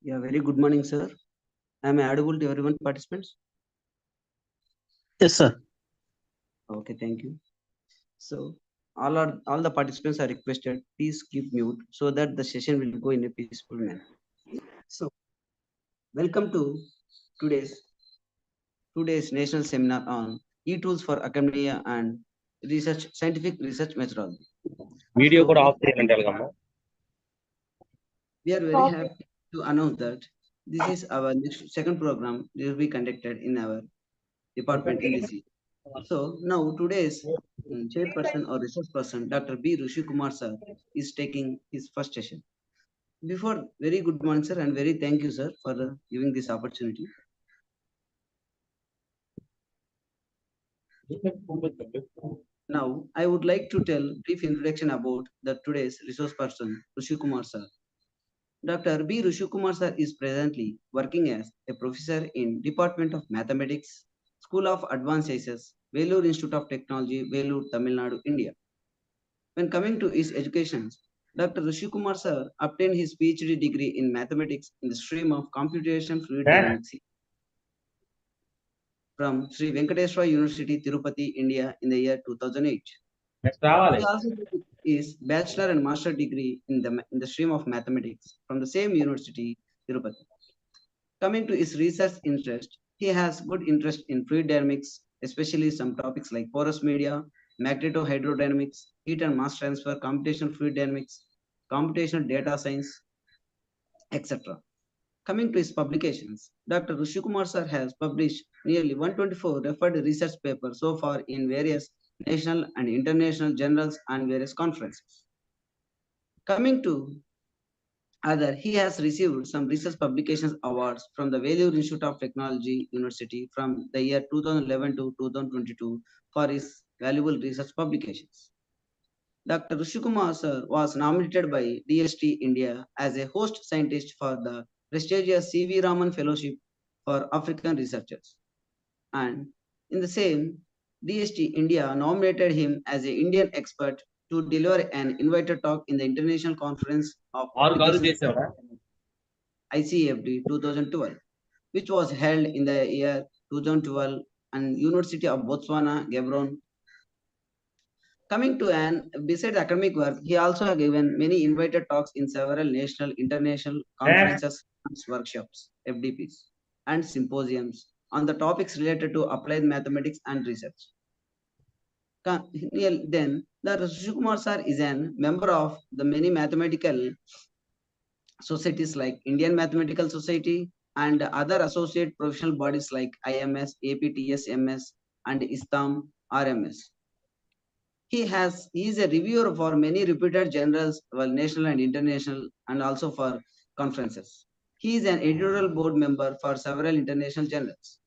Yeah, very good morning, sir. Am I audible to everyone participants? Yes, sir. Okay, thank you. So all the participants are requested, please keep mute so that the session will go in a peaceful manner. So welcome to today's today's national seminar on e-tools for academia and research scientific research methodology. Video So కూడా of చేయాలంటే ఎలాగమ్మా? we are very happy to announce that this is our second program that will be conducted in our department in this year. So now today's chairperson or resource person, Dr. B. Rishi Kumar sir, is taking his first session. Before, very good morning, sir, and very thank you, sir, for giving this opportunity. Now, I would like to tell brief introduction about the today's resource person, Rishi Kumar sir. Dr. B. Rishi Kumar sir is presently working as a professor in Department of Mathematics, School of Advanced Sciences, Vellore Institute of Technology, Vellore, Tamil Nadu, India. When coming to his education, Dr. Rishi Kumar sir obtained his PhD degree in mathematics in the stream of computation fluid dynamics from Sri Venkateswara University, Tirupati, India in the year 2008. రావాలి. He also did his bachelor and master degree in the stream of mathematics from the same university, Tirupati. Coming to his research interest, he has good interest in fluid dynamics, especially some topics like porous media, magnetohydrodynamics, heat and mass transfer, computational fluid dynamics, computational data science, etc. Coming to his publications, Dr. Rishi Kumar sir has published nearly 124 referred research papers so far in various national and international journals and various conferences. Coming to other, he has received some research publications awards from the Vellore Institute of Technology University from the year 2011 to 2022 for his valuable research publications. Dr. Rishi Kumar sir was nominated by DST India as a host scientist for the prestigious C.V. Raman Fellowship for African Researchers. And in the same, DST India nominated him as an Indian expert to deliver an invited talk in the International Conference of ICFD 2012, which was held in the year 2012 and University of Botswana, Gaborone. Coming to besides academic work, he also has given many invited talks in several national, international conferences, workshops, FDPs, and symposiums on the topics related to applied mathematics and research. Then, the Rishi Kumar sir is a member of the many mathematical societies like Indian Mathematical Society and other associate professional bodies like IMS, APTS, MS, and ISTAM, RMS. He is a reviewer for many reputed journals, well, national and international, and also for conferences. He is an editorial board member for several international journals.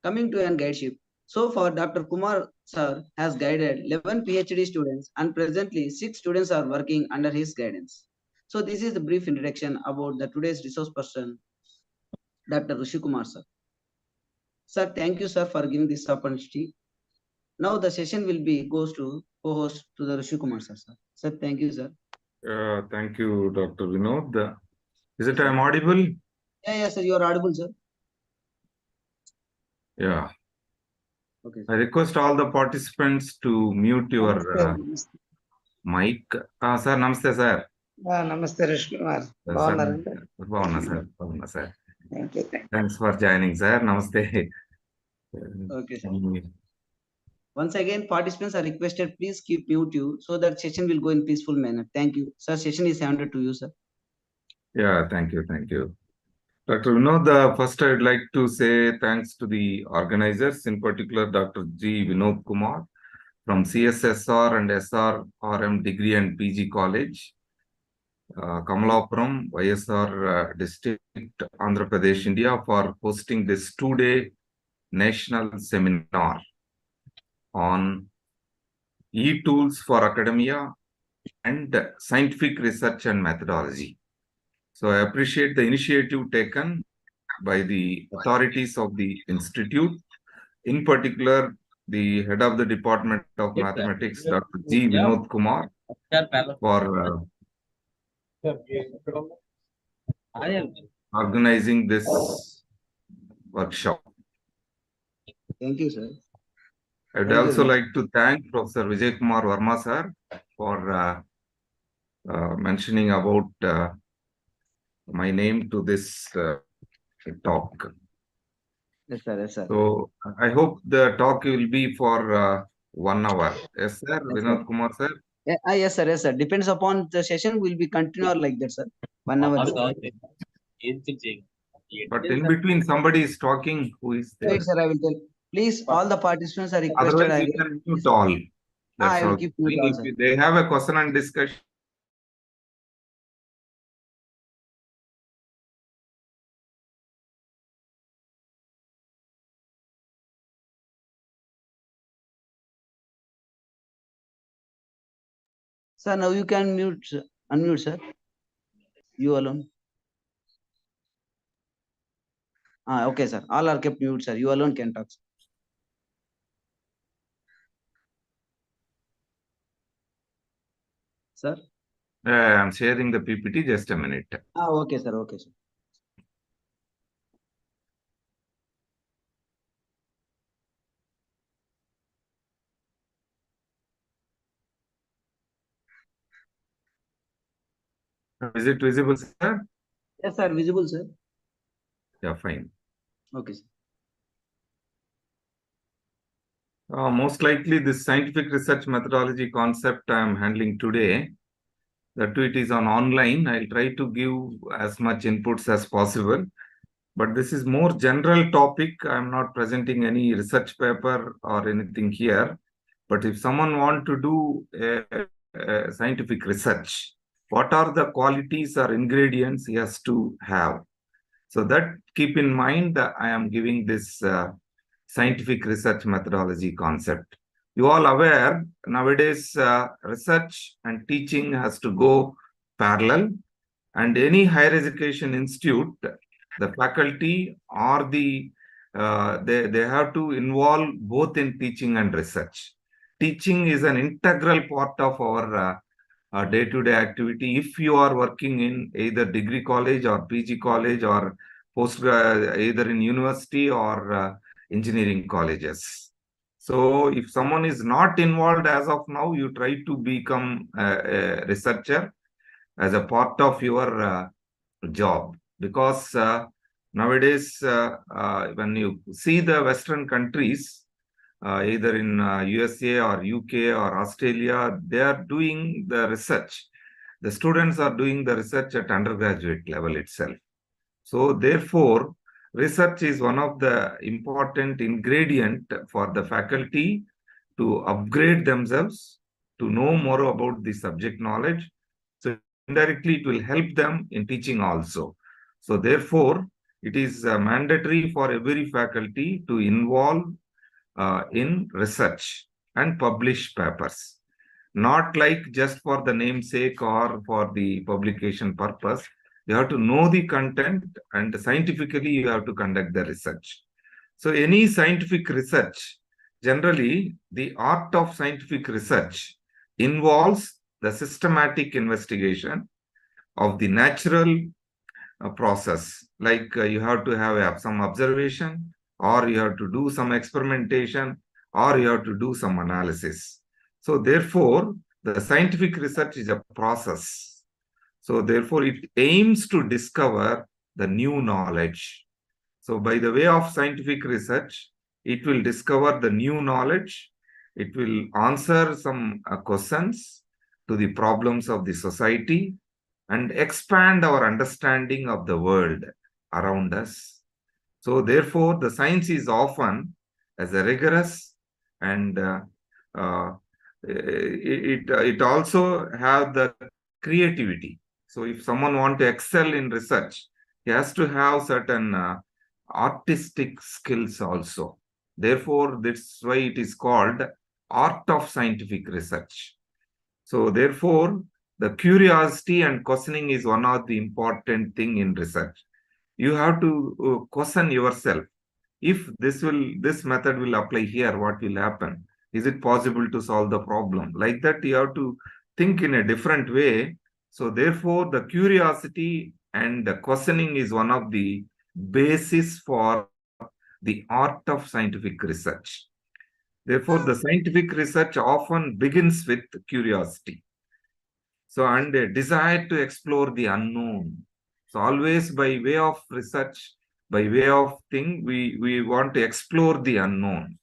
Coming to an guideship, so far Dr. Kumar sir has guided 11 PhD students and presently 6 students are working under his guidance. So this is the brief introduction about the today's resource person, Dr. Rishi Kumar sir. Sir, thank you sir for giving this opportunity. Now the session will be goes to co-host to the Rishi Kumar sir. Sir, thank you sir. Thank you, Dr. Vinod. Is it I'm audible? Yeah, sir, you are audible, sir. Yeah. Okay. I request all the participants to mute your mic. Sir, namaste, sir. Namaste, Rishi Kumar. Bhavana, sir. Thank you. Thanks for joining, sir. Namaste. Okay, sir. Once again, participants are requested, please keep mute you so that session will go in peaceful manner. Thank you. Sir, session is handed to you, sir. Yeah, thank you. Dr. Vinod, first I'd like to say thanks to the organizers, in particular Dr. G. Vinod Kumar from CSSR&SRRM Degree and PG College, Kamalapuram, YSR District, Andhra Pradesh, India, for hosting this two-day national seminar on e-tools for academia and scientific research and methodology. So I appreciate the initiative taken by the authorities of the institute, in particular the head of the Department of Mathematics, Dr. G. Vinod Kumar, for organizing this workshop. Thank you, sir. I would Thank you also very much. like to thank Professor Vijay Kumar Verma sir for mentioning about my name to this talk. Yes, sir. Yes, sir. So I hope the talk will be for 1 hour. Yes, sir. Yes, sir. Vinod Kumar sir. Yes, sir. Yes, sir. Depends upon the session. Will be continue or like that, sir. 1 hour. But in between, somebody is talking. Who is there? Wait, sir. I will tell. Please, all the participants are requested. Otherwise, you can mute all. That's I will all. keep mute all, sir. If they have a question and discussion. Sir, now you can mute, sir. Unmute, sir. You alone. Okay, sir. All are kept mute, sir. You alone can talk, sir. Sir? I'm sharing the PPT. Just a minute. Okay, sir. Okay, sir. Is it visible, sir? Yes, sir. Visible, sir. Yeah, fine. Okay, sir. Most likely, this scientific research methodology concept I am handling today, that too it is on online. I'll try to give as much inputs as possible. But this is more general topic. I'm not presenting any research paper or anything here. But if someone want to do a scientific research, what are the qualities or ingredients he has to have? So that keep in mind that I am giving this scientific research methodology concept. You all aware nowadays research and teaching has to go parallel, and any higher education institute, the faculty or they have to involve both in teaching and research. Teaching is an integral part of our day-to-day activity. If you are working in either degree college or PG college or either in university or engineering colleges. So if someone is not involved as of now, you try to become a researcher as a part of your job, because nowadays when you see the Western countries, either in USA or UK or Australia, they are doing the research. The students are doing the research at undergraduate level itself. So therefore, research is one of the important ingredient for the faculty to upgrade themselves, to know more about the subject knowledge. So indirectly, it will help them in teaching also. So therefore, it is mandatory for every faculty to involve in research and publish papers. Not like just for the namesake or for the publication purpose. You have to know the content, and scientifically you have to conduct the research. So any scientific research, generally the art of scientific research involves the systematic investigation of the natural process. Like you have to have some observation, or you have to do some experimentation, or you have to do some analysis. So therefore, the scientific research is a process. So therefore, it aims to discover the new knowledge. So by the way of scientific research, it will discover the new knowledge. It will answer some questions to the problems of the society and expand our understanding of the world around us. So therefore, the science is often as a rigorous, and it also have the creativity. So if someone want to excel in research, he has to have certain artistic skills also. Therefore, that's why it is called art of scientific research. So therefore, the curiosity and questioning is one of the important thing in research. You have to question yourself. If this method will apply here, what will happen? Is it possible to solve the problem? Like that, you have to think in a different way. So therefore, the curiosity and questioning is one of the basis for the art of scientific research. Therefore, the scientific research often begins with curiosity. So, and a desire to explore the unknown. So, always by way of research, by way of thing, we want to explore the unknown.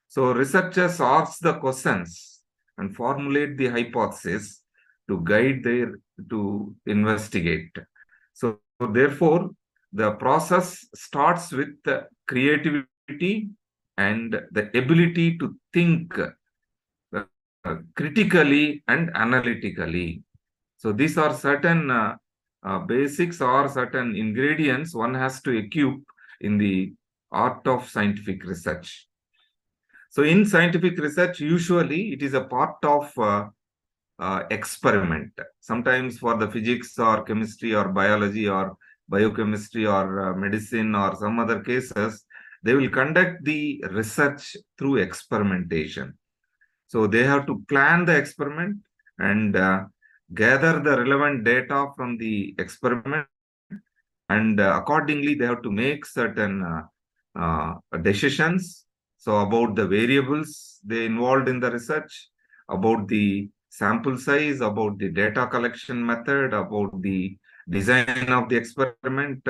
So, researchers ask the questions and formulate the hypothesis to guide to investigate. So, therefore, the process starts with creativity and the ability to think critically and analytically. So these are certain basics or certain ingredients one has to equip in the art of scientific research. So in scientific research, usually it is a part of experiment. Sometimes for the physics or chemistry or biology or biochemistry or medicine or some other cases, they will conduct the research through experimentation. So they have to plan the experiment and gather the relevant data from the experiment, and accordingly they have to make certain decisions. So about the variables they involved in the research, about the sample size, about the data collection method, about the design of the experiment.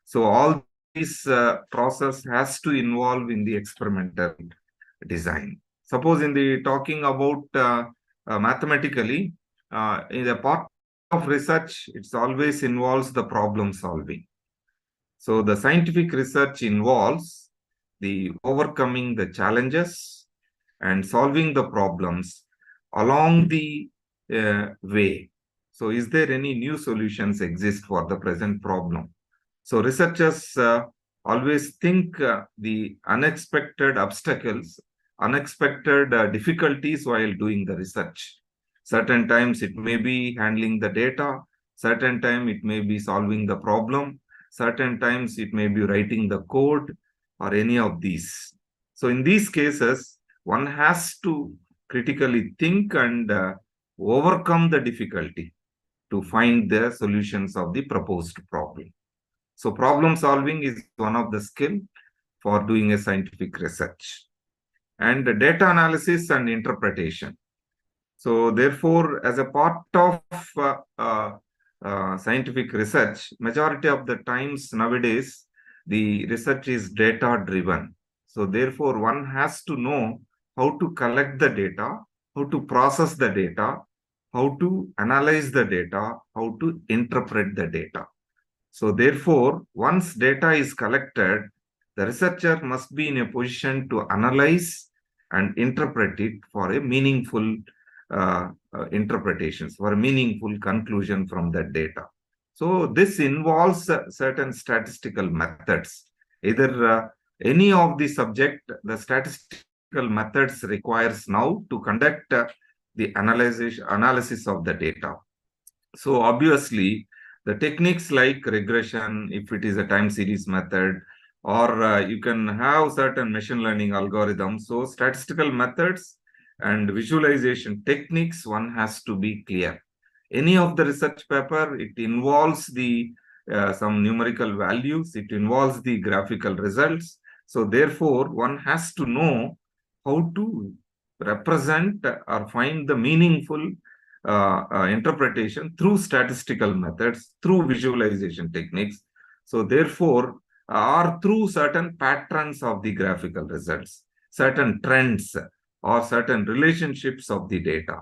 So all this process has to involve in the experimental design. Suppose in the talking about mathematically, in the part of research, it always involves the problem solving. So the scientific research involves the overcoming the challenges and solving the problems along the way. So is there any new solutions exist for the present problem? So researchers always think the unexpected obstacles, unexpected difficulties while doing the research. Certain times it may be handling the data, certain time it may be solving the problem, certain times it may be writing the code or any of these. So in these cases, one has to critically think and overcome the difficulty to find the solutions of the proposed problem. So problem solving is one of the skill for doing a scientific research. And data analysis and interpretation. So therefore, as a part of scientific research, majority of the times nowadays, the research is data driven. So therefore, one has to know how to collect the data, how to process the data, how to analyze the data, how to interpret the data. So therefore, once data is collected, the researcher must be in a position to analyze and interpret it for a meaningful interpretations, for a meaningful conclusion from that data. So this involves certain statistical methods. Either any of the subject, the statistical methods requires now to conduct the analysis of the data. So obviously, the techniques like regression, if it is a time series method, or you can have certain machine learning algorithms. So statistical methods and visualization techniques, one has to be clear. Any of the research paper, it involves the some numerical values, it involves the graphical results. So therefore, one has to know how to represent or find the meaningful interpretation through statistical methods, through visualization techniques. So therefore, or through certain patterns of the graphical results, certain trends or certain relationships of the data.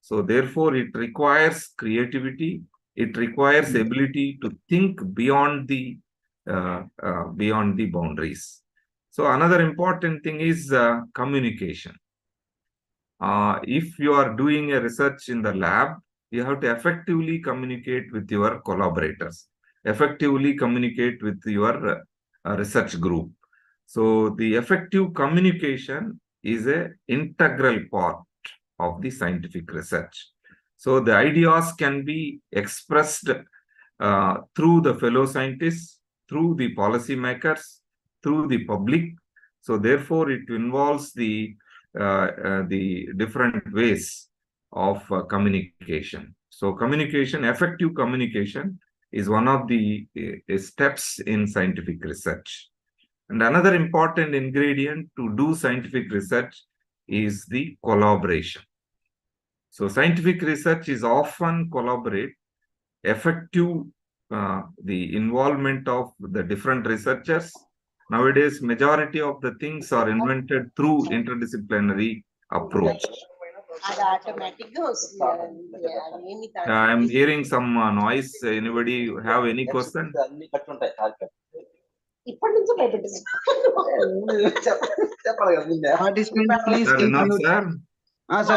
So therefore, it requires creativity. It requires ability to think beyond the boundaries. So another important thing is communication. If you are doing a research in the lab, you have to effectively communicate with your collaborators, effectively communicate with your research group. So the effective communication is an integral part of the scientific research. So the ideas can be expressed through the fellow scientists, through the policymakers, through the public. So therefore, it involves the different ways of communication. So communication, effective communication is one of the steps in scientific research. And another important ingredient to do scientific research is the collaboration. So scientific research is often collaborate, effective the involvement of the different researchers. Nowadays, majority of the things are invented through interdisciplinary approach. I am hearing some noise. Anybody have any question? Participant, please Sir, keep enough, mute. sir.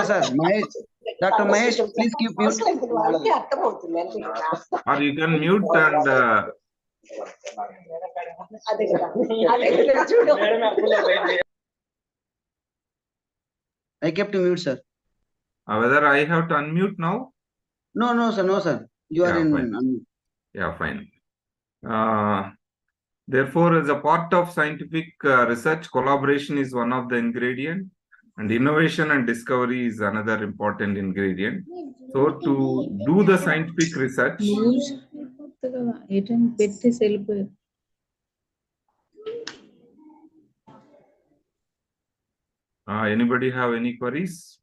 Sir. Mahesh. Dr. Mahesh, please keep mute. Or you can mute and I kept you mute, sir. whether I have to unmute now? No, sir. You are Yeah, in fine. unmute. Yeah, fine. Therefore, as a part of scientific research, collaboration is one of the ingredient, and innovation and discovery is another important ingredient. So, to do the scientific research, anybody have any queries?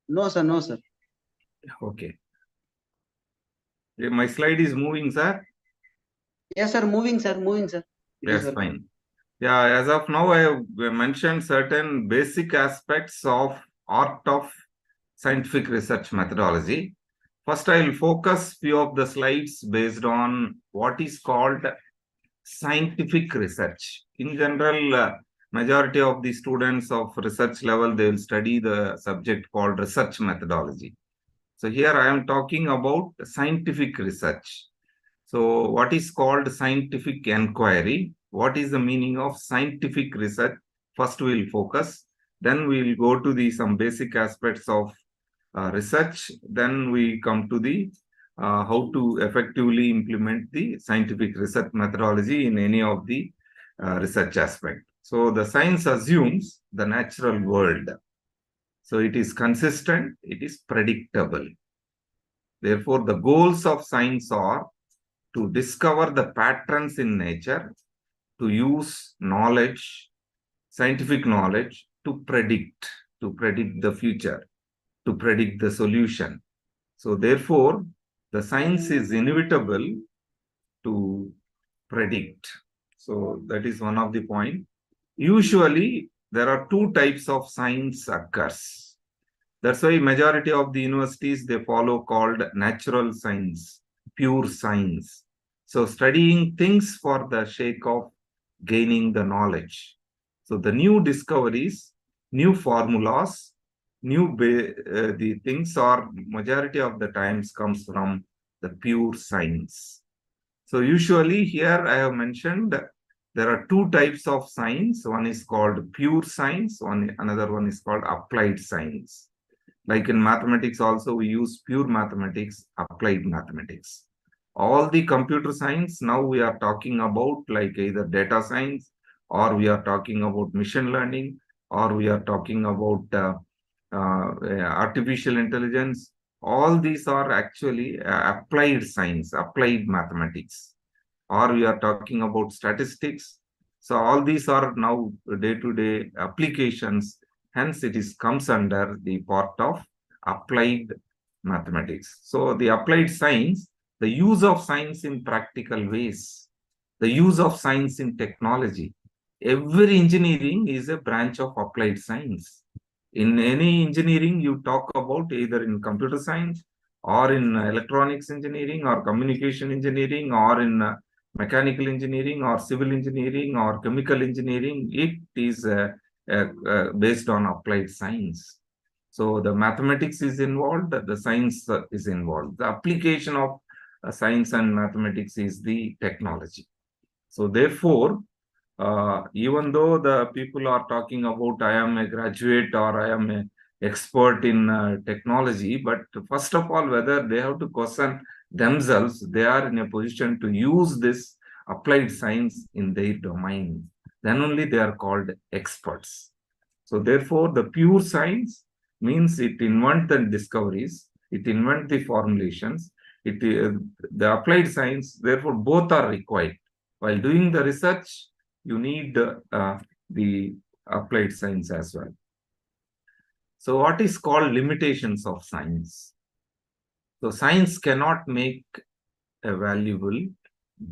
No, sir. Okay. Yeah, my slide is moving, sir. Yes, sir. Moving, sir. Yes, fine. Yeah, as of now, I have mentioned certain basic aspects of art of scientific research methodology. First, I will focus few of the slides based on what is called scientific research. In general, majority of the students of research level, they will study the subject called research methodology. So here I am talking about scientific research. So what is called scientific inquiry? What is the meaning of scientific research? First we will focus, then we will go to some basic aspects of research. Then we come to the how to effectively implement the scientific research methodology in any of the research aspect. So the science assumes the natural world. So it is consistent, it is predictable. Therefore, the goals of science are to discover the patterns in nature, to use knowledge, scientific knowledge, to predict the future, to predict the solution. So therefore, the science is inevitable to predict. So that is one of the point. Usually, there are two types of science occurs. That's why majority of the universities, they follow called natural science, pure science. So studying things for the sake of gaining the knowledge. So the new discoveries, new formulas, the things are majority of the times comes from the pure science. So usually here I have mentioned there are two types of science. One is called pure science, another one is called applied science. Like in mathematics also, we use pure mathematics, applied mathematics. All the computer science, now we are talking about like either data science, or we are talking about machine learning, or we are talking about artificial intelligence. All these are actually applied science, applied mathematics, or we are talking about statistics. So all these are now day-to-day applications. Hence, it comes under the part of applied mathematics. So the applied science, the use of science in practical ways, the use of science in technology. Every engineering is a branch of applied science. In any engineering, you talk about either in computer science, or in electronics engineering, or communication engineering, or in mechanical engineering, or civil engineering, or chemical engineering. It is based on applied science. So the mathematics is involved, the science is involved. The application of science and mathematics is the technology. So therefore, even though the people are talking about I am a graduate or I am an expert in technology, but first of all, whether they have to question themselves, they are in a position to use this applied science in their domain. Then only they are called experts. So therefore, the pure science means it invents the discoveries, it invents the formulations, the applied science, therefore both are required. While doing the research, you need the applied science as well. So what is called limitations of science? So science cannot make a valuable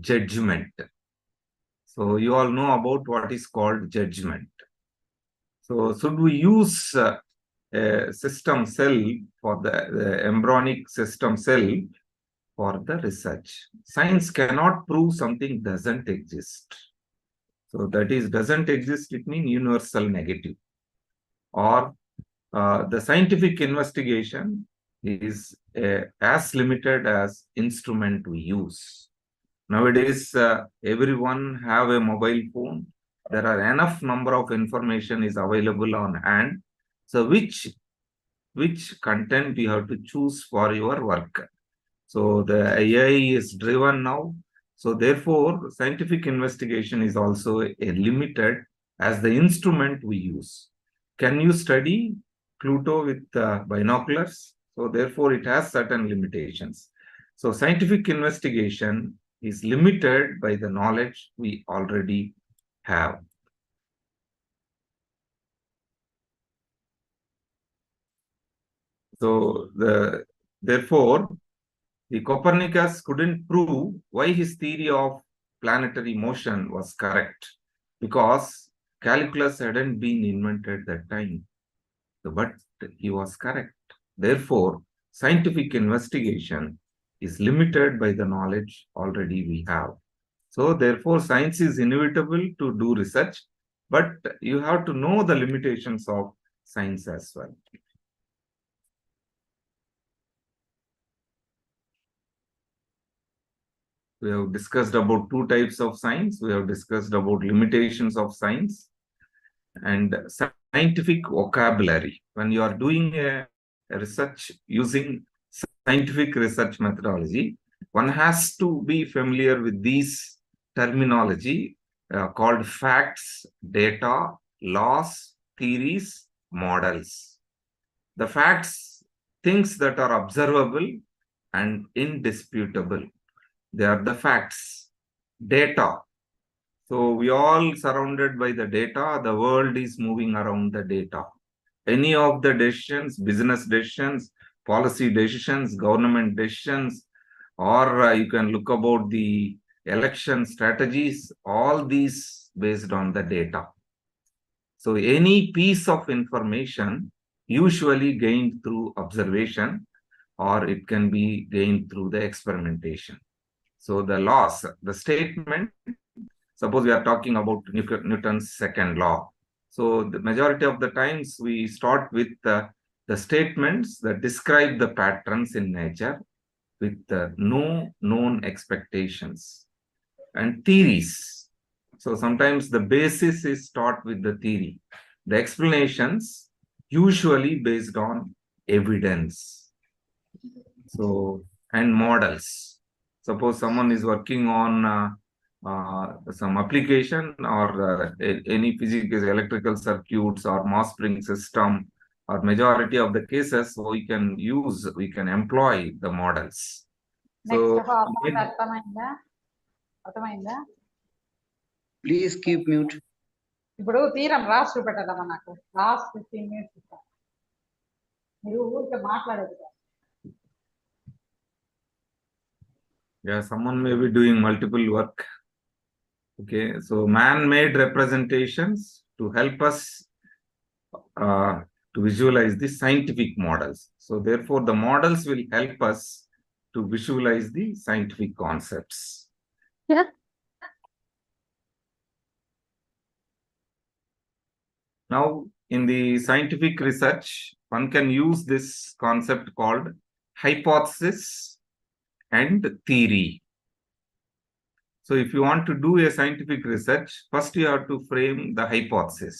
judgment. So you all know about what is called judgment. So should we use a system cell for the embryonic system cell for the research? Science cannot prove something doesn't exist. So that is doesn't exist, it means universal negative. Or the scientific investigation is as limited as instrument we use. Nowadays, everyone have a mobile phone. There are enough number of information is available on hand. So which content you have to choose for your work. So the AI is driven now. So therefore, scientific investigation is also limited as the instrument we use. Can you study Pluto with binoculars? So therefore, it has certain limitations. So scientific investigation is limited by the knowledge we already have. So therefore, the Copernicus couldn't prove why his theory of planetary motion was correct, because calculus hadn't been invented that time. But he was correct. Therefore, scientific investigation is limited by the knowledge already we have. So therefore, science is inevitable to do research, but you have to know the limitations of science as well. We have discussed about two types of science. We have discussed about limitations of science and scientific vocabulary. When you are doing a research using scientific research methodology, one has to be familiar with these terminology called facts, data, laws, theories, models. The facts, things that are observable and indisputable. They are the facts. Data. So we all surrounded by the data. The world is moving around the data. Any of the decisions, business decisions, policy decisions, government decisions, or you can look about the election strategies, all these based on the data. So any piece of information usually gained through observation, or it can be gained through the experimentation. So the laws, the statement, suppose we are talking about Newton's second law. So the majority of the times we start with the statements that describe the patterns in nature with no known expectations. And theories. So sometimes the basis is start with the theory. The explanations usually based on evidence. So, and models. Suppose someone is working on some application or any physical electrical circuits or mass spring system, or majority of the cases we can employ the models. So Please keep mute. ఇప్పుడు తీరం రాసి చూపెట్టాలమ్మా నాకు last 15 minutes మీరు ఊరికే మాట్లాడదు. Yeah, someone may be doing multiple work. Okay, so man-made representations to help us to visualize the scientific models. So therefore, the models will help us to visualize the scientific concepts. Yeah. Now, in the scientific research, one can use this concept called hypothesis and theory. So if you want to do a scientific research, first you have to frame the hypothesis.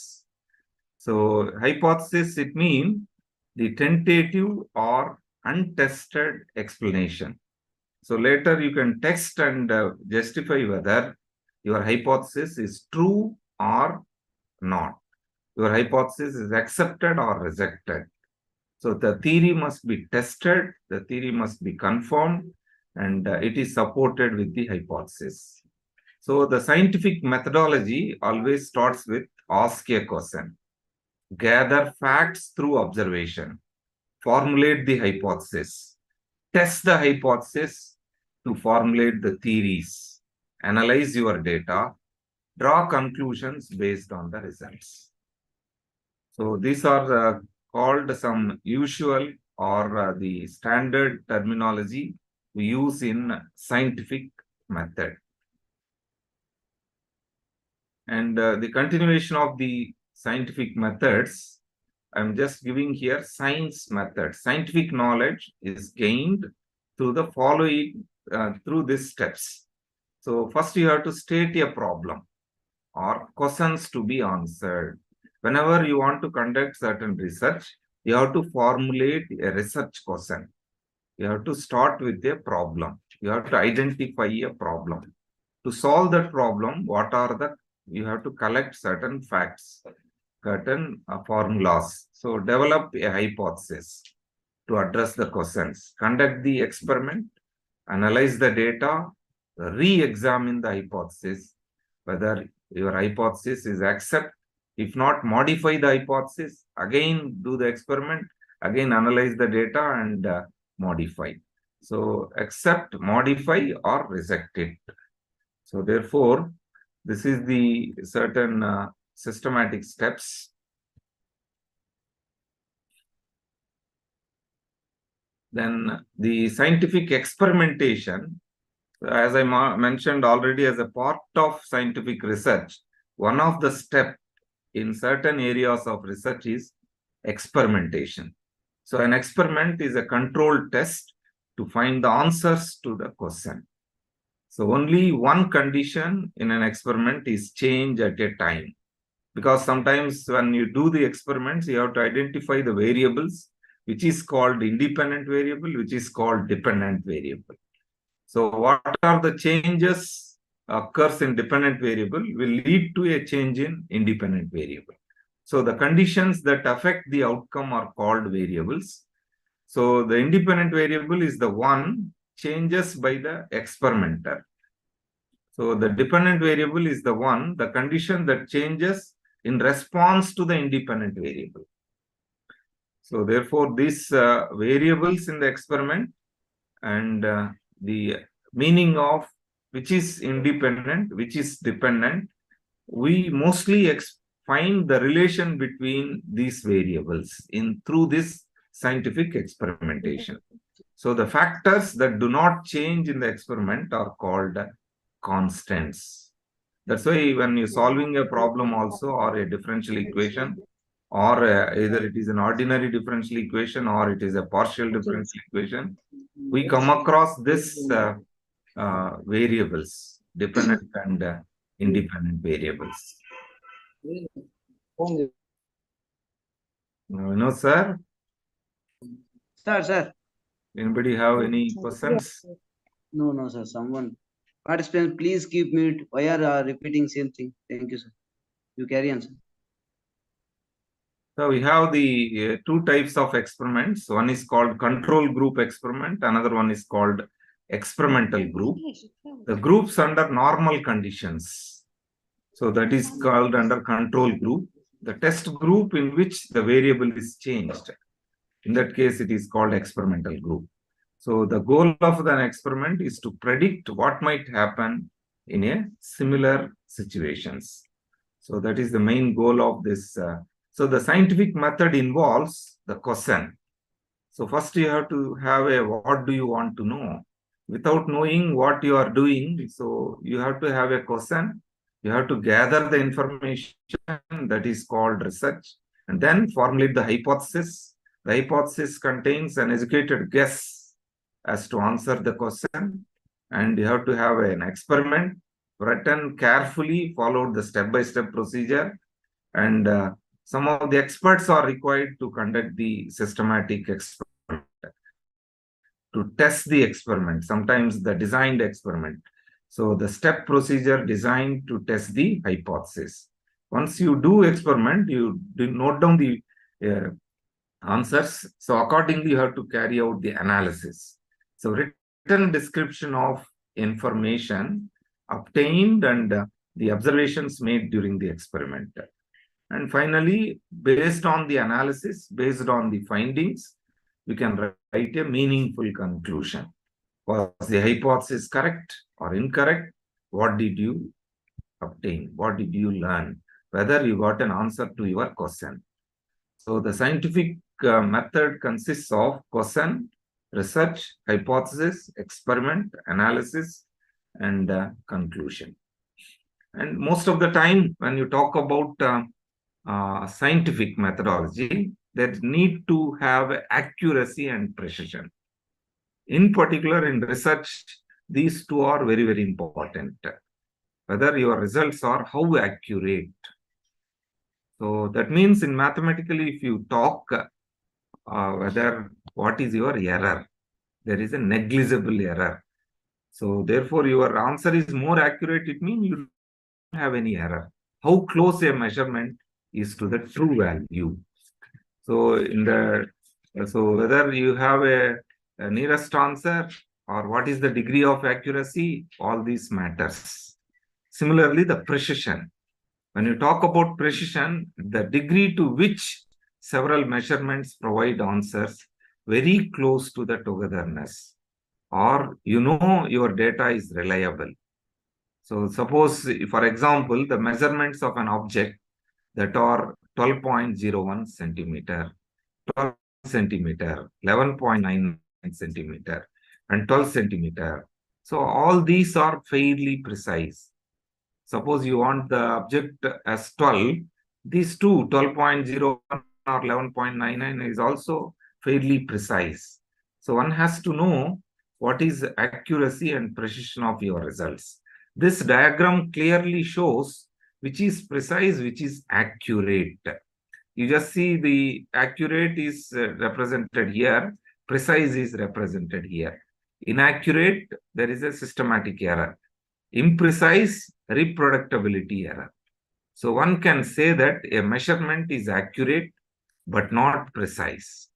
So hypothesis, it means the tentative or untested explanation. So later you can test and justify whether your hypothesis is true or not. Your hypothesis is accepted or rejected. So the theory must be tested, the theory must be confirmed, and it is supported with the hypothesis. So the scientific methodology always starts with ask a question, gather facts through observation, formulate the hypothesis, test the hypothesis to formulate the theories, analyze your data, draw conclusions based on the results. So these are called some usual or the standard terminology we use in scientific method. And the continuation of the scientific methods, I'm just giving here science method. Scientific knowledge is gained through the following, through these steps. So first you have to state a problem or questions to be answered. Whenever you want to conduct certain research, you have to formulate a research question. You have to start with a problem. You have to identify a problem. To solve that problem, you have to collect certain facts, certain formulas. So develop a hypothesis to address the questions. Conduct the experiment, analyze the data, re-examine the hypothesis, whether your hypothesis is accepted. If not, modify the hypothesis, again do the experiment, again analyze the data and modify. So accept, modify or reject it. So therefore, this is the certain systematic steps. Then the scientific experimentation, as I mentioned already, as a part of scientific research, one of the steps in certain areas of research is experimentation. So an experiment is a controlled test to find the answers to the question. So only one condition in an experiment is changed at a time. Because sometimes when you do the experiments, you have to identify the variables, which is called independent variable, which is called dependent variable. So what are the changes occurs in dependent variable will lead to a change in independent variable. So the conditions that affect the outcome are called variables. So the independent variable is the one changes by the experimenter. So the dependent variable is the one, the condition that changes in response to the independent variable. So therefore, these variables in the experiment and the meaning of which is independent, which is dependent, we mostly find the relation between these variables through this scientific experimentation. So the factors that do not change in the experiment are called constants. That's why when you're solving a problem also, or a differential equation, or either it is an ordinary differential equation or it is a partial differential equation, we come across this variables, dependent and independent variables. No, sir? Sir. Anybody have any questions? No, sir. Someone. Participants, please keep mute. Why are repeating same thing? Thank you, sir. You carry on, sir. So we have the two types of experiments. One is called control group experiment. Another one is called experimental group. The groups under normal conditions. So that is called under control group. The test group in which the variable is changed. In that case, it is called experimental group. So the goal of an experiment is to predict what might happen in a similar situations. So that is the main goal of this. So the scientific method involves the question. So first you have to have a what do you want to know? Without knowing what you are doing, so you have to have a question. You have to gather the information, that is called research, and then formulate the hypothesis. The hypothesis contains an educated guess as to answer the question, and you have to have an experiment written carefully, followed the step-by-step procedure, and some of the experts are required to conduct the systematic experiment, to test the experiment, sometimes the designed experiment. So the step procedure designed to test the hypothesis. Once you do experiment, you note down the answers. So accordingly, you have to carry out the analysis. So written written description of information obtained and the observations made during the experiment. And finally, based on the analysis, based on the findings, we can write a meaningful conclusion. Was the hypothesis correct or incorrect? What did you obtain? What did you learn? Whether you got an answer to your question. So the scientific method consists of question, research, hypothesis, experiment, analysis, and conclusion. And most of the time, when you talk about scientific methodology, that need to have accuracy and precision. In particular, in research, these two are very, very important. Whether your results are how accurate. So that means in mathematically, if you talk whether what is your error, there is a negligible error. So therefore, your answer is more accurate. It means you don't have any error. How close a measurement is to the true value. So whether you have a nearest answer or what is the degree of accuracy, all these matters. Similarly, the precision. When you talk about precision, the degree to which several measurements provide answers very close to the togetherness, or your data is reliable. So suppose, for example, the measurements of an object that are 12.01 centimeter, 12 centimeter, 11.9 centimeter, and 12 centimeter. So all these are fairly precise. Suppose you want the object as 12, these two, 12.01 or 11.99 is also fairly precise. So one has to know what is accuracy and precision of your results. This diagram clearly shows which is precise, which is accurate. You just see the accurate is represented here, precise is represented here. Inaccurate, there is a systematic error. Imprecise, reproducibility error. So one can say that a measurement is accurate but not precise.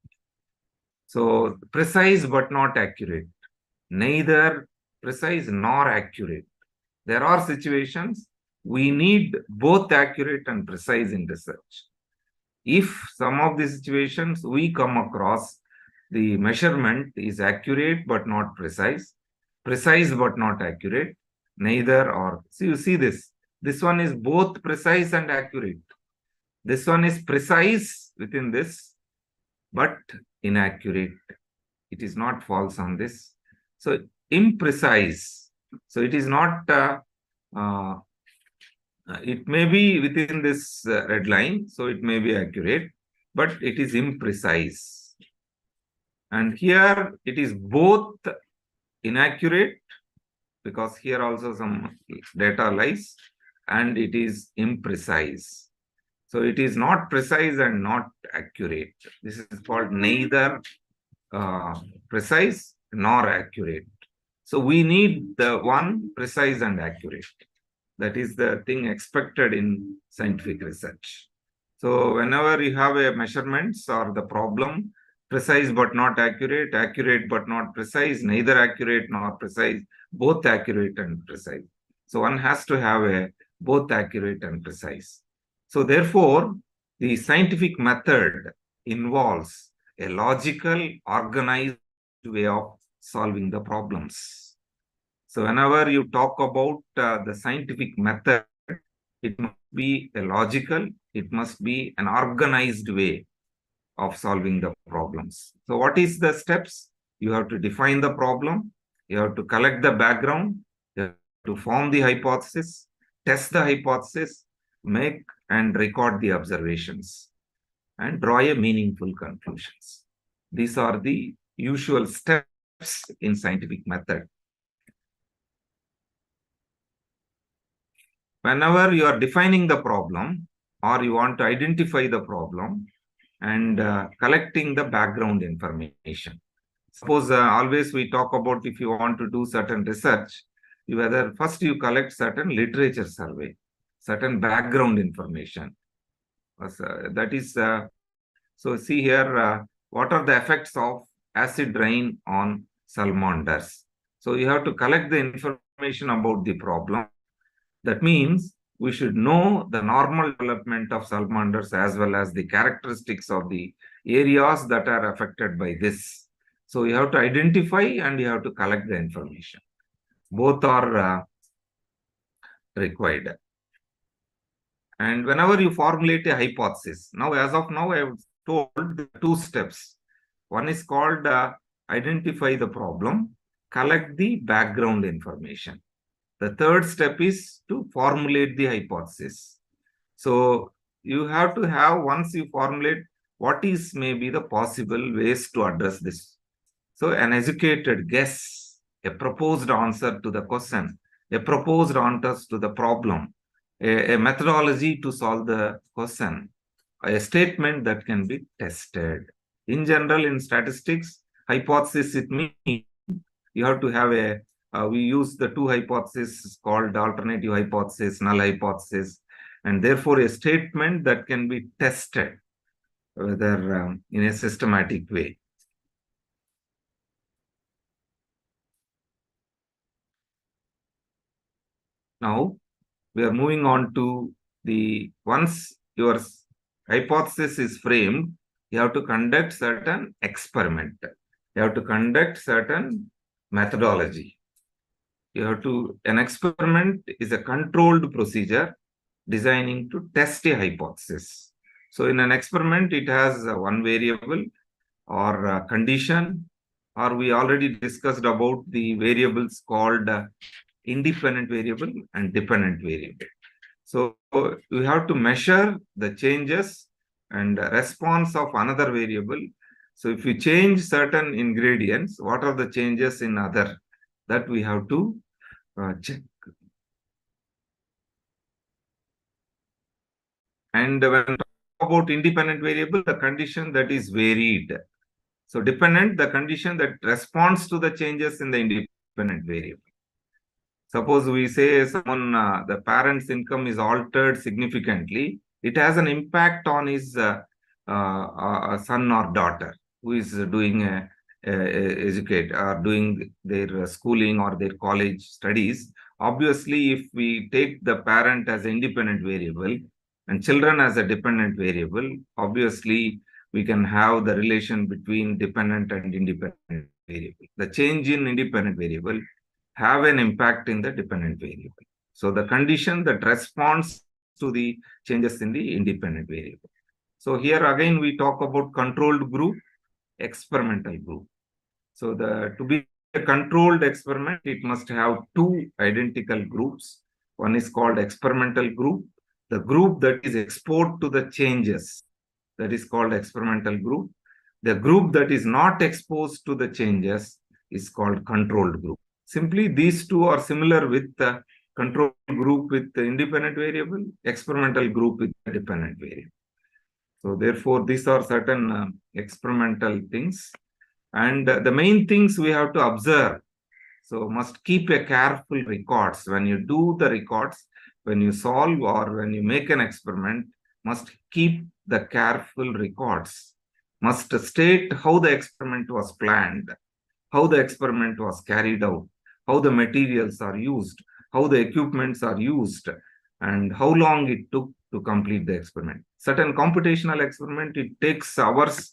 So precise but not accurate. Neither precise nor accurate. There are situations we need both accurate and precise in research. If some of the situations we come across the measurement is accurate but not precise, precise but not accurate, neither or. So you see this. This one is both precise and accurate. This one is precise within this, but inaccurate. It is not false on this. So imprecise. So it is not, it may be within this red line, so it may be accurate, but it is imprecise. And here it is both inaccurate, because here also some data lies, and it is imprecise. So it is not precise and not accurate. This is called neither precise nor accurate. So we need the one precise and accurate. That is the thing expected in scientific research. So whenever you have a measurements or the problem, precise but not accurate, accurate but not precise, neither accurate nor precise, both accurate and precise. So one has to have a both accurate and precise. So therefore, the scientific method involves a logical, organized way of solving the problems. So whenever you talk about the scientific method, it must be a logical, it must be an organized way of solving the problems. So what is the steps? You have to define the problem, you have to collect the background, you have to form the hypothesis, test the hypothesis, make and record the observations, and draw a meaningful conclusions. These are the usual steps in scientific method. Whenever you are defining the problem or you want to identify the problem and collecting the background information. Suppose always we talk about if you want to do certain research, first you collect certain literature survey, certain background information. That is, so see here, what are the effects of acid rain on salamanders? So you have to collect the information about the problem. That means we should know the normal development of salamanders as well as the characteristics of the areas that are affected by this. So you have to identify and you have to collect the information. Both are required. And whenever you formulate a hypothesis, now as of now I have told the 2 steps. One is called identify the problem, collect the background information. The third step is to formulate the hypothesis. So you have to have, once you formulate, what is maybe the possible ways to address this. So an educated guess, a proposed answer to the question, a proposed answer to the problem, a methodology to solve the question, a statement that can be tested. In general, in statistics, hypothesis, it means you have to have a, we use the 2 hypotheses called alternative hypothesis, null hypothesis, and therefore a statement that can be tested, whether in a systematic way. Now, we are moving on to the, once your hypothesis is framed, you have to conduct certain experiment. You have to conduct certain methodology. You have to, an experiment is a controlled procedure designing to test a hypothesis. So in an experiment, it has one variable or a condition, or we already discussed about the variables called independent variable and dependent variable. So you have to measure the changes and response of another variable. So if you change certain ingredients, what are the changes in other? That we have to check. And when we talk about independent variable, the condition that is varied. So dependent, the condition that responds to the changes in the independent variable. Suppose we say someone, the parent's income is altered significantly, it has an impact on his son or daughter who is doing educate or doing their schooling or their college studies. Obviously, if we take the parent as an independent variable and children as a dependent variable, obviously we can have the relation between dependent and independent variable. The change in independent variable have an impact in the dependent variable. So the condition that responds to the changes in the independent variable. So here again we talk about controlled group, experimental group. So to be a controlled experiment, it must have 2 identical groups. One is called experimental group. The group that is exposed to the changes, that is called experimental group. The group that is not exposed to the changes is called controlled group. Simply these 2 are similar with the control group with the independent variable, experimental group with the dependent variable. So therefore, these are certain experimental things. And the main things we have to observe. So must keep a careful records. When you do the records, when you solve or when you make an experiment, must keep the careful records. Must state how the experiment was planned, how the experiment was carried out, how the materials are used, how the equipments are used, and how long it took to complete the experiment. Certain computational experiment, it takes hours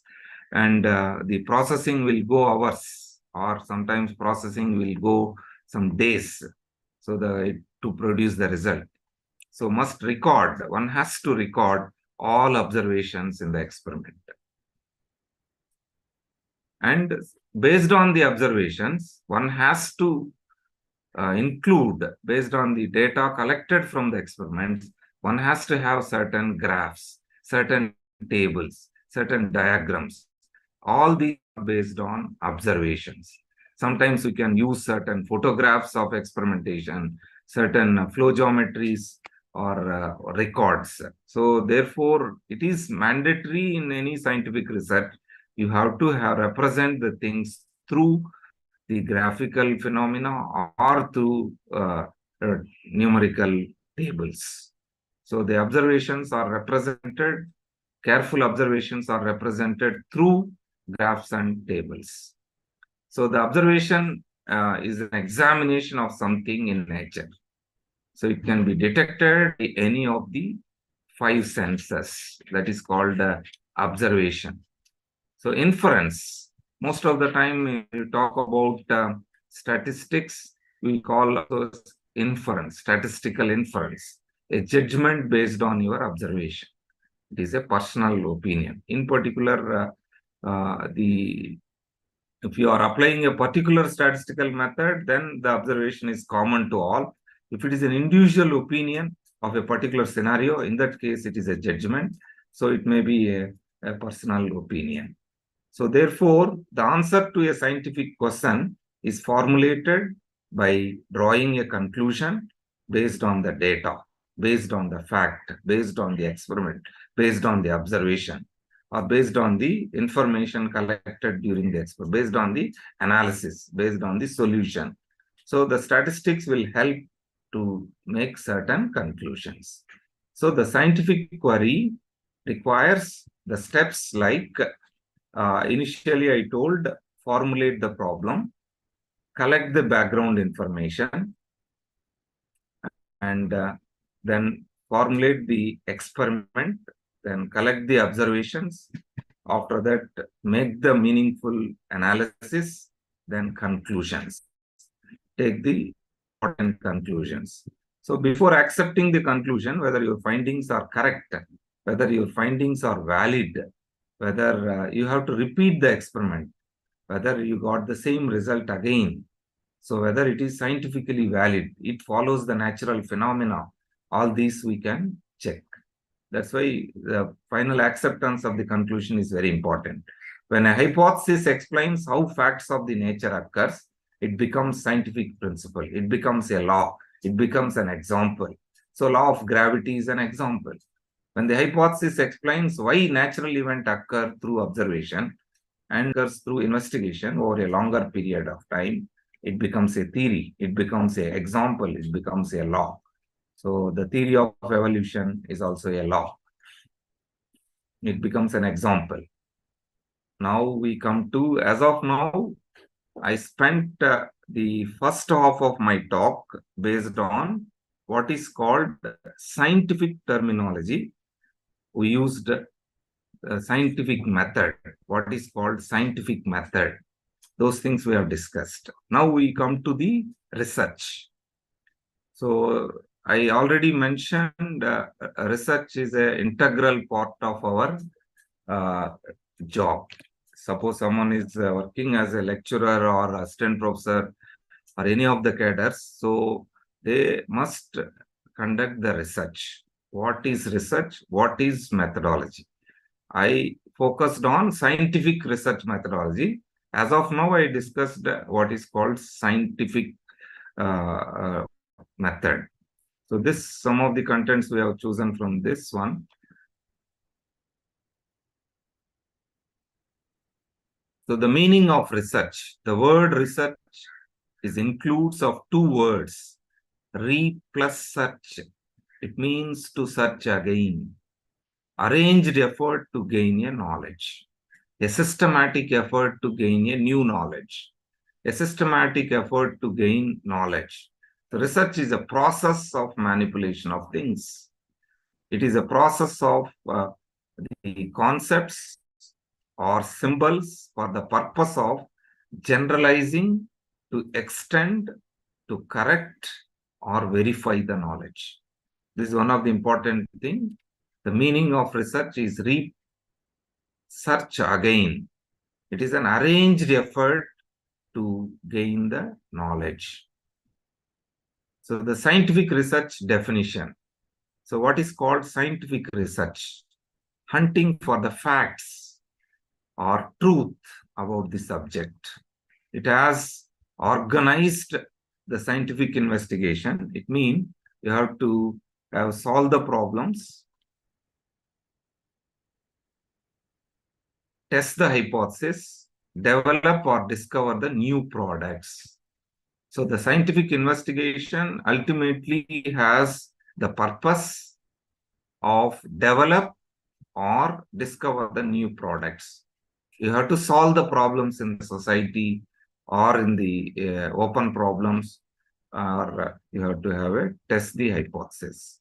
and the processing will go hours, or sometimes processing will go some days so to produce the result. So must record, one has to record all observations in the experiment. And based on the observations, one has to include, based on the data collected from the experiments, one has to have certain graphs, certain tables, certain diagrams. All these are based on observations. Sometimes we can use certain photographs of experimentation, certain flow geometries or records. So therefore, it is mandatory in any scientific research, you have to represent the things through the graphical phenomena or through numerical tables. So the observations are represented, careful observations are represented through graphs and tables. So the observation is an examination of something in nature. So it can be detected by any of the 5 senses. That is called observation. So inference, most of the time when you talk about statistics, we call those inference, statistical inference, a judgment based on your observation. It is a personal opinion. In particular, if you are applying a particular statistical method, then the observation is common to all. If it is an individual opinion of a particular scenario, in that case, it is a judgment. So it may be a personal opinion. So therefore, the answer to a scientific question is formulated by drawing a conclusion based on the data, based on the fact, based on the experiment, based on the observation, or based on the information collected during the experiment, based on the analysis, based on the solution. So the statistics will help to make certain conclusions. So the scientific query requires the steps like initially I told formulate the problem, collect the background information, and then formulate the experiment, then collect the observations. After that, make the meaningful analysis, then conclusions. Take the important conclusions. So before accepting the conclusion, whether your findings are correct, whether your findings are valid, whether you have to repeat the experiment, whether you got the same result again. So whether it is scientifically valid, it follows the natural phenomena, all these we can check. That's why the final acceptance of the conclusion is very important. When a hypothesis explains how facts of the nature occurs, it becomes scientific principle. It becomes a law. It becomes an example. So law of gravity is an example. When the hypothesis explains why natural event occur through observation and occurs through investigation over a longer period of time, it becomes a theory, it becomes an example, it becomes a law. So the theory of evolution is also a law. It becomes an example. Now we come to, as of now, I spent the first half of my talk based on what is called scientific terminology. We used scientific method, what is called scientific method. Those things we have discussed. Now we come to the research. So I already mentioned research is an integral part of our job. Suppose someone is working as a lecturer or assistant professor or any of the cadres, so they must conduct the research. What is research? What is methodology? I focused on scientific research methodology. As of now, I discussed what is called scientific method. So this, some of the contents we have chosen from this one. So the meaning of research, the word research is includes of 2 words, re plus search. It means to search again. Arranged effort to gain a knowledge. A systematic effort to gain a new knowledge. A systematic effort to gain knowledge. So research is a process of manipulation of things. It is a process of the concepts or symbols for the purpose of generalizing, to extend, to correct, or verify the knowledge. This is one of the important things. The meaning of research is research again. It is an arranged effort to gain the knowledge. So the scientific research definition. So what is called scientific research? Hunting for the facts or truth about the subject. It has organized the scientific investigation. It means you have to solve the problems, test the hypothesis, develop or discover the new products. So the scientific investigation ultimately has the purpose of develop or discover the new products. You have to solve the problems in the society or in the open problems, or you have to have a test the hypothesis.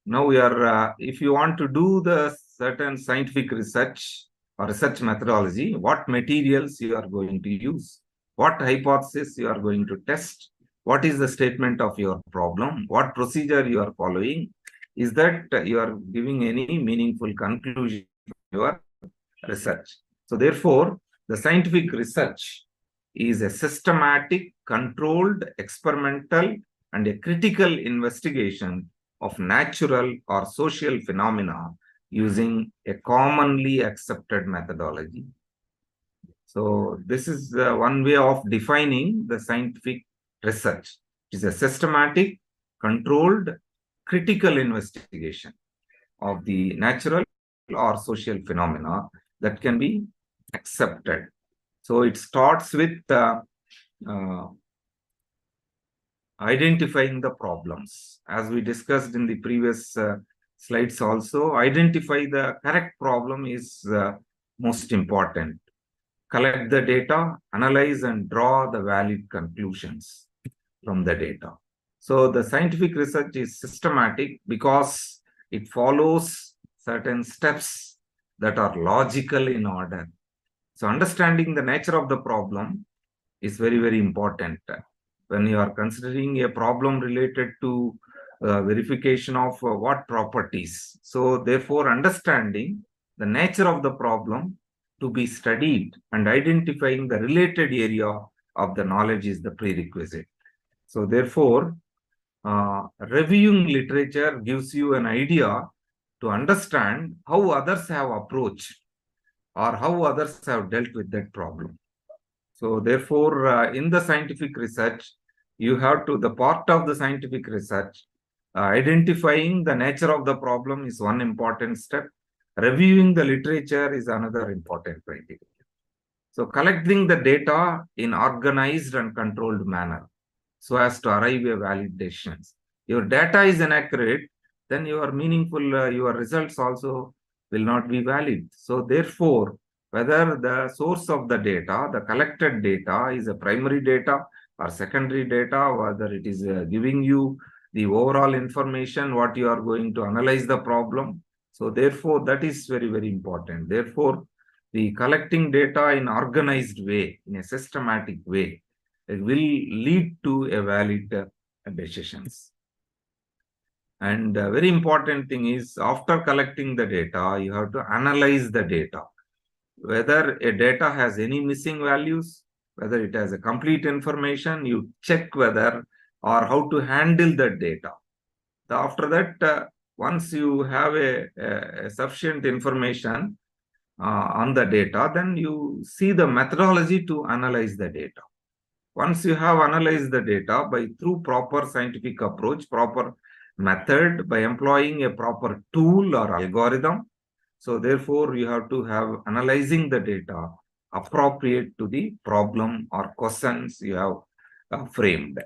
Now we are, if you want to do the certain scientific research or research methodology, what materials you are going to use, what hypothesis you are going to test, what is the statement of your problem, what procedure you are following, is that you are giving any meaningful conclusion to your research. So therefore, the scientific research is a systematic, controlled, experimental, and a critical investigation of natural or social phenomena using a commonly accepted methodology. So this is one way of defining the scientific research. It is a systematic, controlled, critical investigation of the natural or social phenomena that can be accepted. So it starts with identifying the problems. As we discussed in the previous slides also, identify the correct problem is most important. Collect the data, analyze and draw the valid conclusions from the data. So the scientific research is systematic because it follows certain steps that are logical in order. So understanding the nature of the problem is very, very important. When you are considering a problem related to verification of what properties. So therefore, understanding the nature of the problem to be studied and identifying the related area of the knowledge is the prerequisite. So therefore, reviewing literature gives you an idea to understand how others have approached or how others have dealt with that problem. So therefore, in the scientific research, you have to, the part of the scientific research, identifying the nature of the problem is one important step. Reviewing the literature is another important criteria. So collecting the data in organized and controlled manner so as to arrive at valid decisions. Your data is inaccurate, then your meaningful, your results also will not be valid. So therefore, whether the source of the data, the collected data is a primary data or secondary data, whether it is giving you the overall information, what you are going to analyze the problem. So therefore, that is very, very important. Therefore, the collecting data in organized way, in a systematic way, it will lead to a valid decisions. And a very important thing is, after collecting the data, you have to analyze the data. Whether a data has any missing values, whether it has a complete information, you check whether or how to handle that data. After that, once you have a sufficient information on the data, then you see the methodology to analyze the data. Once you have analyzed the data through proper scientific approach, proper method, by employing a proper tool or algorithm, so therefore you have to have analyzing the data appropriate to the problem or questions you have framed.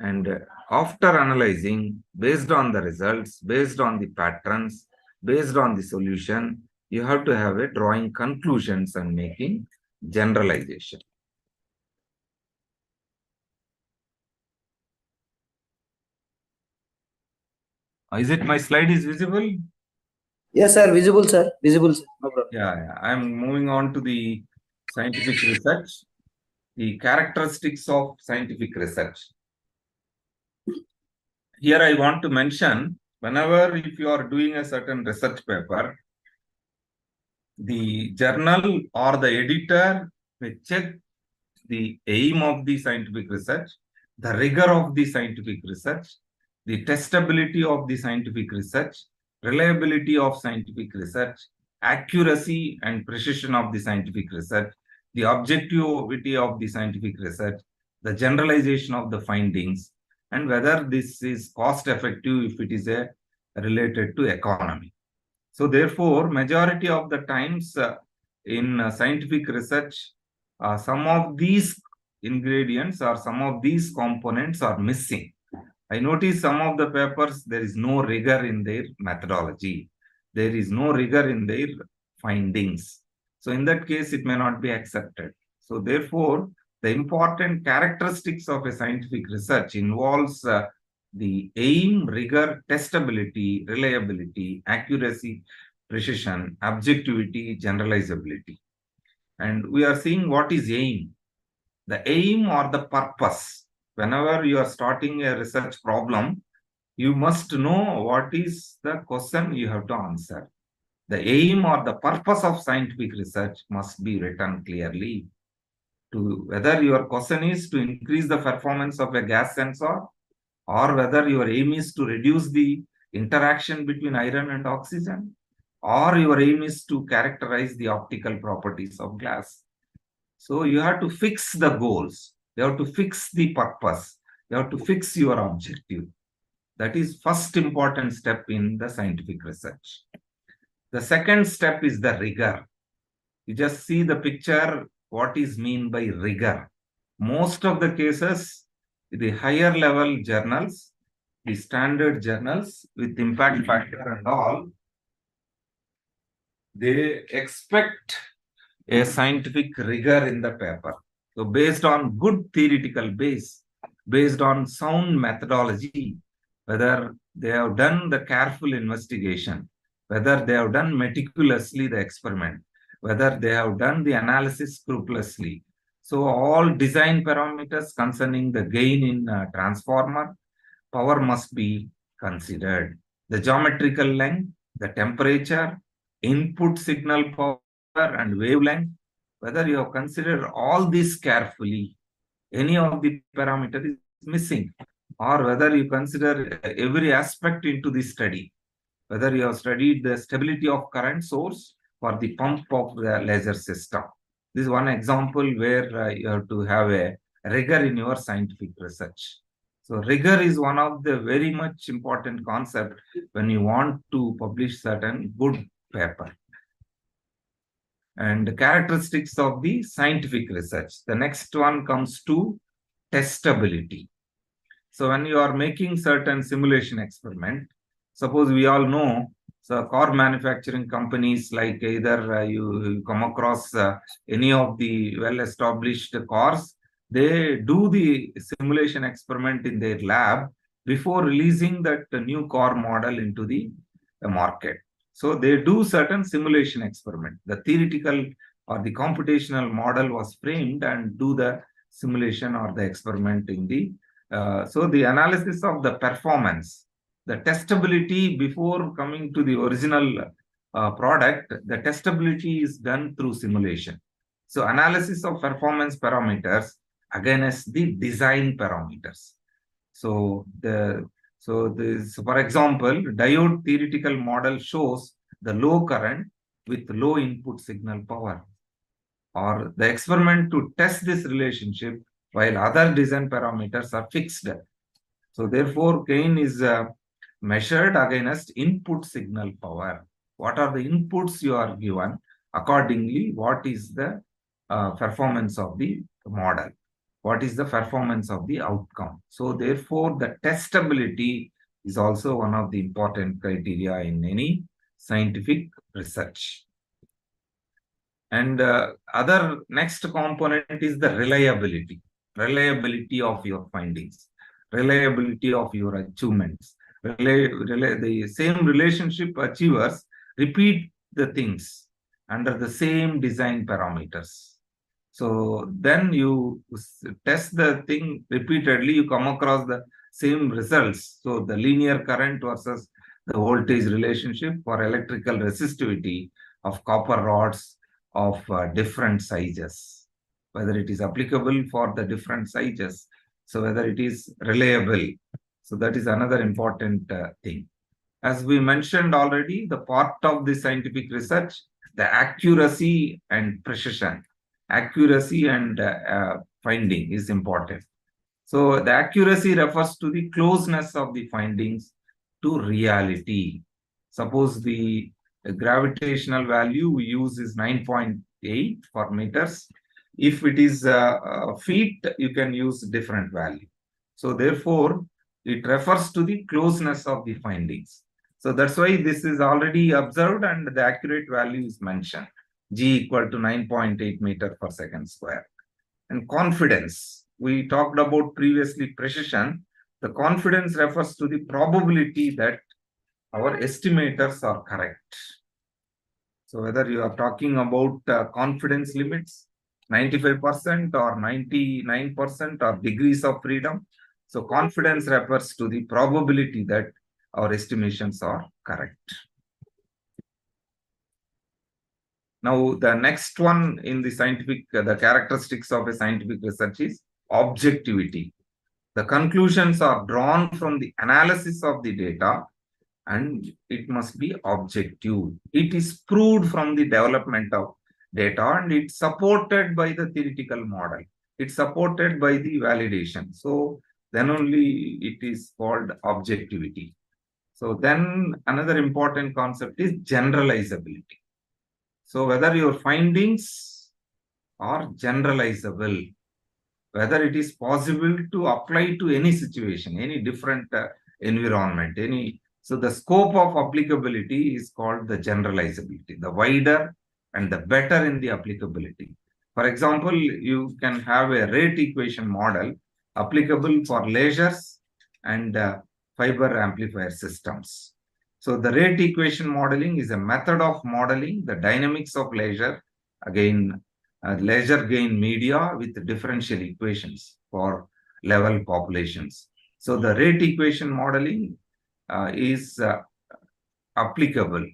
And after analyzing, based on the results, based on the patterns, based on the solution, you have to have a drawing conclusions and making generalization. Is it my slide is visible? Yes, sir. Visible, sir. Visible, sir. No problem. Yeah. I'm moving on to the scientific research, the characteristics of scientific research. Here I want to mention, whenever if you are doing a certain research paper, the journal or the editor may check the aim of the scientific research, the rigor of the scientific research, the testability of the scientific research, reliability of scientific research, accuracy and precision of the scientific research, the objectivity of the scientific research, the generalization of the findings, and whether this is cost effective if it is related to economy. So therefore, majority of the times in scientific research, some of these ingredients or some of these components are missing. I notice some of the papers, there is no rigor in their methodology. There is no rigor in their findings. So in that case, it may not be accepted. So therefore, the important characteristics of a scientific research involves the aim, rigor, testability, reliability, accuracy, precision, objectivity, generalizability. And we are seeing what is aim. The aim or the purpose. Whenever you are starting a research problem, you must know what is the question you have to answer. The aim or the purpose of scientific research must be written clearly. To whether your question is to increase the performance of a gas sensor, or whether your aim is to reduce the interaction between iron and oxygen, or your aim is to characterize the optical properties of glass. So you have to fix the goals. You have to fix the purpose. You have to fix your objective. That is first important step in the scientific research. The second step is the rigor. You just see the picture, what is mean by rigor. Most of the cases, the higher level journals, the standard journals with impact factor and all, they expect a scientific rigor in the paper. So based on good theoretical base, based on sound methodology, whether they have done the careful investigation, whether they have done meticulously the experiment, whether they have done the analysis scrupulously. So all design parameters concerning the gain in transformer, power must be considered. The geometrical length, the temperature, input signal power and wavelength, whether you have considered all this carefully, any of the parameter is missing, or whether you consider every aspect into the study, whether you have studied the stability of current source for the pump of the laser system. This is one example where you have to have a rigor in your scientific research. So rigor is one of the very much important concept when you want to publish certain good paper. And the characteristics of the scientific research. The next one comes to testability. So when you are making certain simulation experiment, suppose we all know, so car manufacturing companies, like either you come across any of the well-established cars, they do the simulation experiment in their lab before releasing that new car model into the market. So they do certain simulation experiment. The theoretical or the computational model was framed and do the simulation or the experiment in the so the analysis of the performance, the testability before coming to the original product, the testability is done through simulation. So analysis of performance parameters against the design parameters. So for example, diode theoretical model shows the low current with low input signal power, or the experiment to test this relationship while other design parameters are fixed. So therefore, gain is measured against input signal power. What are the inputs you are given? Accordingly, what is the performance of the model? What is the performance of the outcome? So therefore, the testability is also one of the important criteria in any scientific research. And other next component is the reliability of your findings, reliability of your achievements. The same relationship achievers repeat the things under the same design parameters. So then you test the thing repeatedly, you come across the same results. So the linear current versus the voltage relationship for electrical resistivity of copper rods of different sizes, whether it is applicable for the different sizes, so whether it is reliable. So that is another important thing. As we mentioned already, the part of the scientific research, the accuracy and precision. Accuracy and finding is important. So the accuracy refers to the closeness of the findings to reality. Suppose the gravitational value we use is 9.8 for meters. If it is feet, you can use different value. So therefore, it refers to the closeness of the findings. So that's why this is already observed and the accurate value is mentioned. G equal to 9.8 meter per second square. And confidence. We talked about previously precision. The confidence refers to the probability that our estimators are correct. So whether you are talking about confidence limits, 95% or 99% or degrees of freedom. So confidence refers to the probability that our estimations are correct. Now, the next one in the scientific, the characteristics of a scientific research is objectivity. The conclusions are drawn from the analysis of the data and it must be objective. It is proved from the development of data and it's supported by the theoretical model. It's supported by the validation. So then only it is called objectivity. So then another important concept is generalizability. So whether your findings are generalizable, whether it is possible to apply to any situation, any different environment, so the scope of applicability is called the generalizability, the wider and the better in the applicability. For example, you can have a rate equation model applicable for lasers and fiber amplifier systems. So the rate equation modeling is a method of modeling the dynamics of laser, again, laser gain media with differential equations for level populations. So the rate equation modeling is applicable,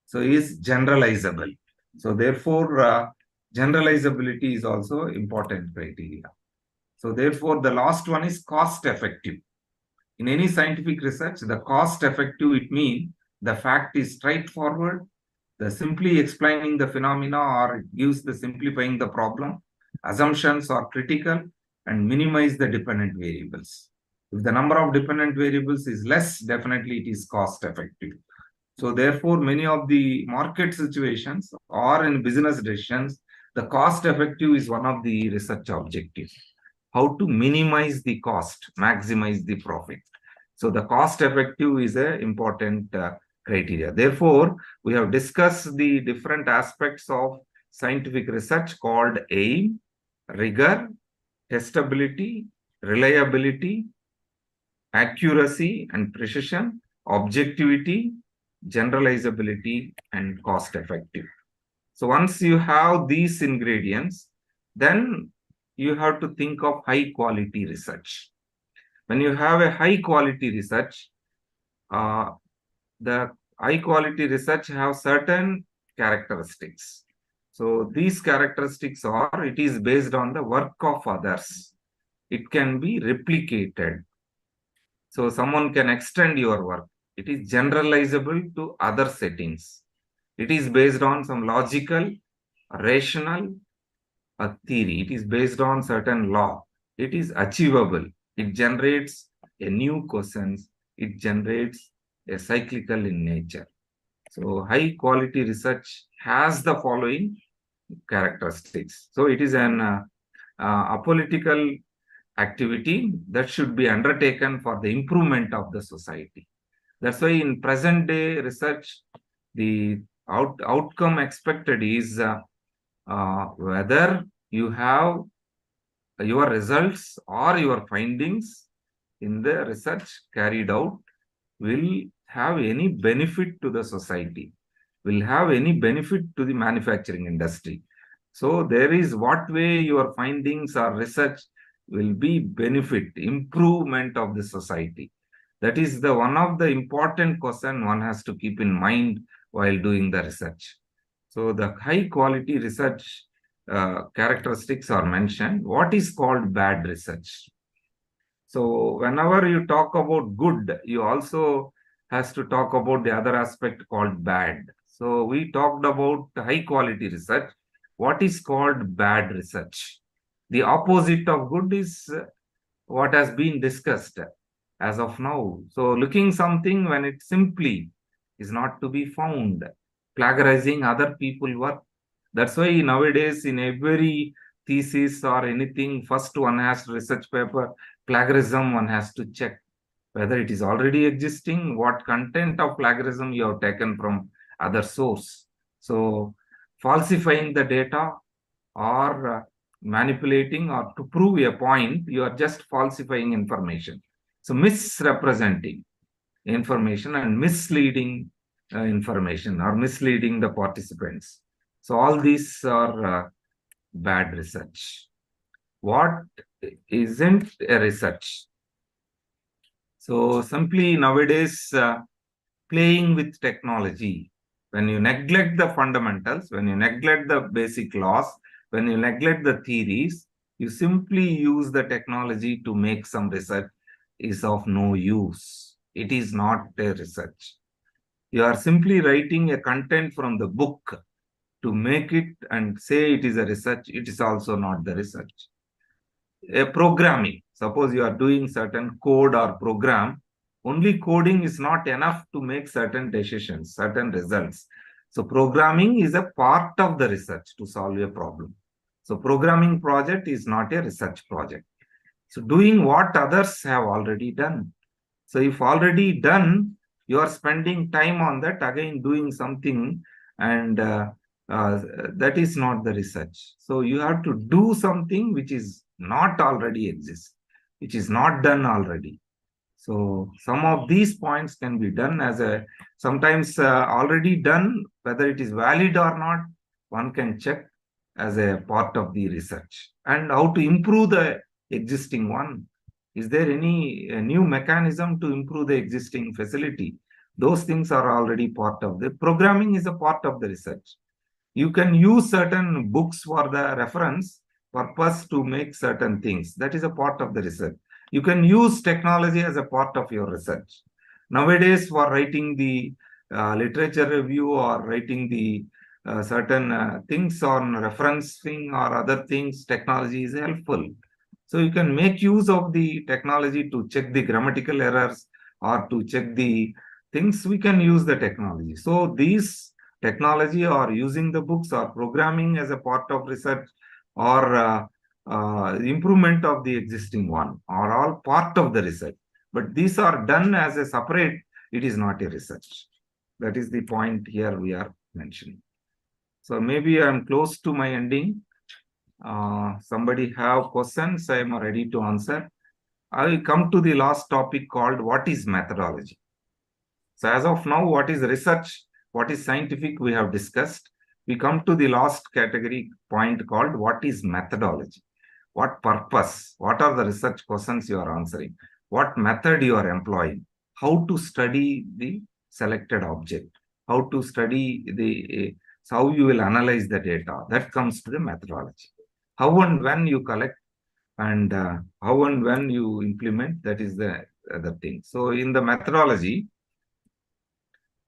so is generalizable. So therefore, generalizability is also important criteria. So therefore, the last one is cost effective. In any scientific research, the cost effective, it means the fact is straightforward, the simply explaining the phenomena or it gives the simplifying the problem, assumptions are critical and minimize the dependent variables. If the number of dependent variables is less, definitely it is cost effective. So therefore, many of the market situations or in business decisions, the cost effective is one of the research objectives. How to minimize the cost, maximize the profit. So the cost effective is an important criteria. Therefore, we have discussed the different aspects of scientific research called aim, rigor, testability, reliability, accuracy and precision, objectivity, generalizability, and cost effective. So once you have these ingredients, then you have to think of high quality research. When you have a high quality research, the high quality research have certain characteristics. So these characteristics are, it is based on the work of others. It can be replicated. So someone can extend your work. It is generalizable to other settings. It is based on some logical, rational, theory. It is based on certain law. It is achievable. It generates a new questions. It generates a cyclical in nature. So high quality research has the following characteristics. So it is an apolitical activity that should be undertaken for the improvement of the society. That's why in present day research, the outcome expected is whether you have your results or your findings in the research carried out will have any benefit to the society, will have any benefit to the manufacturing industry. So there is what way your findings or research will be benefit, improvement of the society. That is the one of the important question one has to keep in mind while doing the research. So the high quality research characteristics are mentioned. What is called bad research? So whenever you talk about good, you also has to talk about the other aspect called bad. So we talked about high quality research. What is called bad research? The opposite of good is what has been discussed as of now. So looking something when it simply is not to be found, plagiarizing other people's work. That's why nowadays in every thesis or anything, first one has research paper, plagiarism one has to check whether it is already existing, what content of plagiarism you have taken from other source. So falsifying the data or manipulating or to prove a point, you are just falsifying information. So misrepresenting information and misleading information or misleading the participants. So all these are bad research. What isn't a research? So simply nowadays playing with technology. When you neglect the fundamentals, when you neglect the basic laws, when you neglect the theories, you simply use the technology to make some research is of no use. It is not a research. You are simply writing a content from the book to make it and say it is a research. It is also not the research. A programming, suppose you are doing certain code or program, only coding is not enough to make certain decisions, certain results. So programming is a part of the research to solve a problem. So programming project is not a research project. So doing what others have already done. So if already done, you are spending time on that, again doing something, and that is not the research. So you have to do something which is not already exists, which is not done already. So some of these points can be done as a sometimes already done, whether it is valid or not, one can check as a part of the research. And how to improve the existing one. Is there any new mechanism to improve the existing facility? Those things are already part of the programming is a part of the research. You can use certain books for the reference purpose to make certain things. That is a part of the research. You can use technology as a part of your research. Nowadays, for writing the literature review or writing the certain things on referencing or other things, technology is helpful. So you can make use of the technology to check the grammatical errors or to check the things. We can use the technology. So these technology or using the books or programming as a part of research or improvement of the existing one are all part of the research. But these are done as a separate, it is not a research. That is the point here we are mentioning. So maybe I am close to my ending. Somebody have questions, I am ready to answer. I will come to the last topic called what is methodology. So as of now, what is research, what is scientific, we have discussed. We come to the last category point called what is methodology. What purpose, what are the research questions you are answering, what method you are employing, how to study the selected object, how to study the, how you will analyze the data. That comes to the methodology. How and when you collect and how and when you implement, that is the other thing. So in the methodology,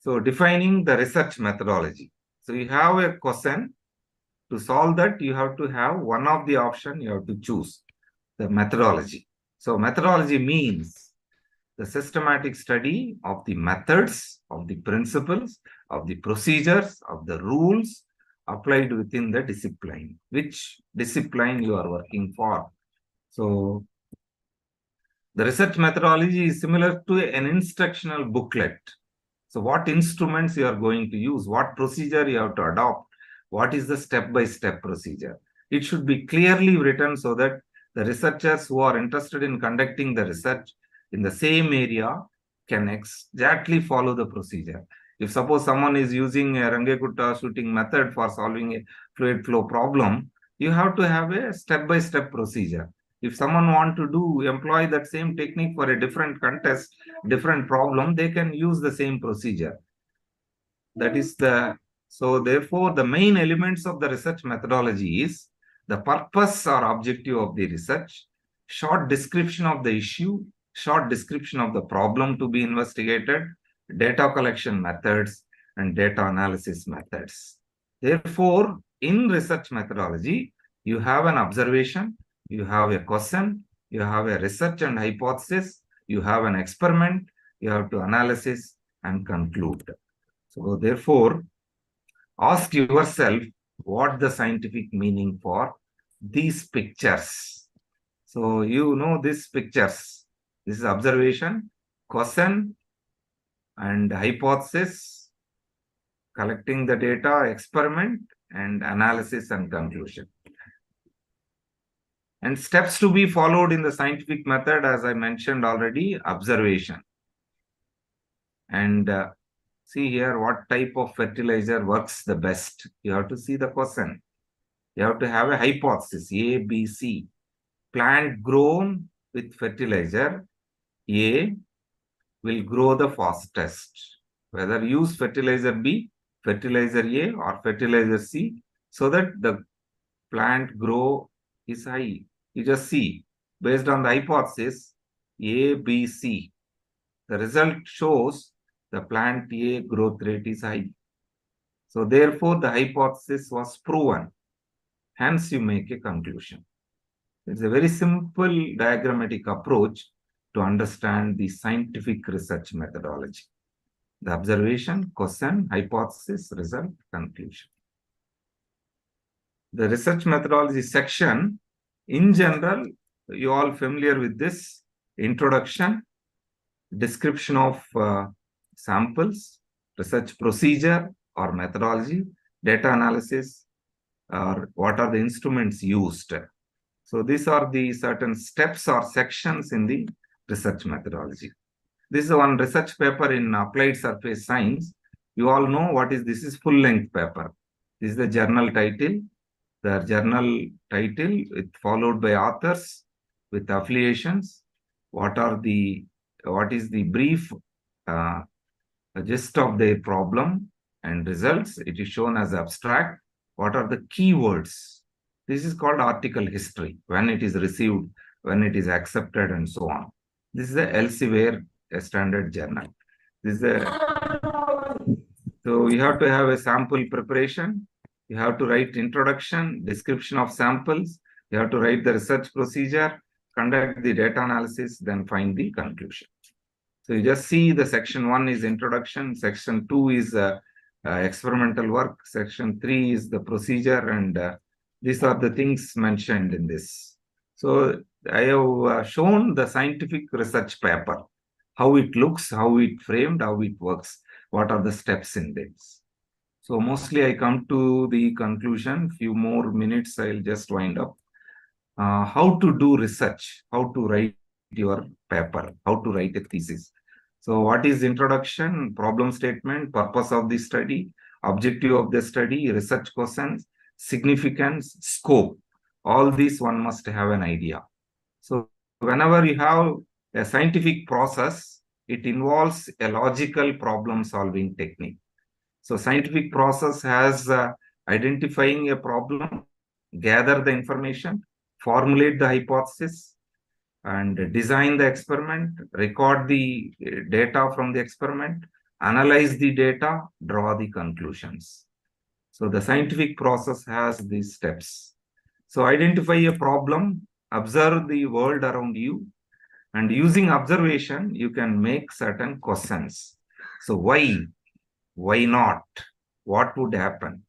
so defining the research methodology. So you have a question. To solve that, you have to have one of the option you have to choose, the methodology. So methodology means the systematic study of the methods, of the principles, of the procedures, of the rules applied within the discipline, which discipline you are working for. So the research methodology is similar to an instructional booklet. So what instruments you are going to use, what procedure you have to adopt, what is the step-by-step procedure. It should be clearly written so that the researchers who are interested in conducting the research in the same area can exactly follow the procedure. If suppose someone is using a Rangekutta shooting method for solving a fluid flow problem, you have to have a step-by-step procedure. If someone want to employ that same technique for a different contest, different problem, they can use the same procedure. That is so therefore the main elements of the research methodology is the purpose or objective of the research, short description of the issue, short description of the problem to be investigated, data collection methods, and data analysis methods. Therefore, in research methodology, you have an observation, you have a question, you have a research and hypothesis, you have an experiment, you have to analysis and conclude. So therefore, ask yourself what the scientific meaning for these pictures. So you know these pictures. This is observation, question, and hypothesis, collecting the data, experiment, and analysis and conclusion. And steps to be followed in the scientific method, as I mentioned already, observation. And see here what type of fertilizer works the best. You have to see the question. You have to have a hypothesis, A, B, C. Plant grown with fertilizer A will grow the fastest. Whether use fertilizer B, fertilizer A, or fertilizer C, so that the plant grow is high. You just see, based on the hypothesis A, B, C, the result shows the plant A growth rate is high. So therefore, the hypothesis was proven. Hence, you make a conclusion. It's a very simple diagrammatic approach to understand the scientific research methodology. The observation, question, hypothesis, result, conclusion. The research methodology section, in general, you all familiar with this introduction, description of samples, research procedure or methodology, data analysis, or what are the instruments used. So these are the certain steps or sections in the research methodology. This is one research paper in applied surface science. You all know what is this is full-length paper. This is the journal title. The journal title followed by authors with affiliations. What is the brief gist of their problem and results? It is shown as abstract. What are the keywords? This is called article history, when it is received, when it is accepted, and so on. This is the Elsevier, a standard journal. This is so you have to have a sample preparation. You have to write introduction, description of samples. You have to write the research procedure, conduct the data analysis, then find the conclusion. So you just see the section 1 is introduction, section 2 is experimental work, section 3 is the procedure, and these are the things mentioned in this. So I have shown the scientific research paper, how it looks, how it framed, how it works, what are the steps in this. So mostly I come to the conclusion, few more minutes I'll just wind up. How to do research, how to write your paper, how to write a thesis. So what is introduction, problem statement, purpose of the study, objective of the study, research questions, significance, scope. All these one must have an idea. So whenever you have a scientific process, it involves a logical problem solving technique. So scientific process has identifying a problem, gather the information, formulate the hypothesis, and design the experiment, record the data from the experiment, analyze the data, draw the conclusions. So the scientific process has these steps. So identify a problem, observe the world around you, and using observation, you can make certain questions. So why? Why not? What would happen?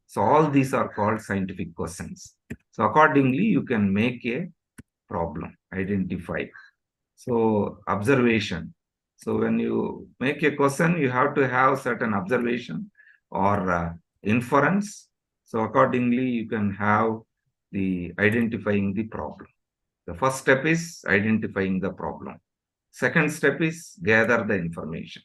So all these are called scientific questions. So accordingly, you can make a problem, identify. So observation. So when you make a question, you have to have certain observation or inference. So accordingly, you can have the identifying the problem. The first step is identifying the problem. Second step is gather the information.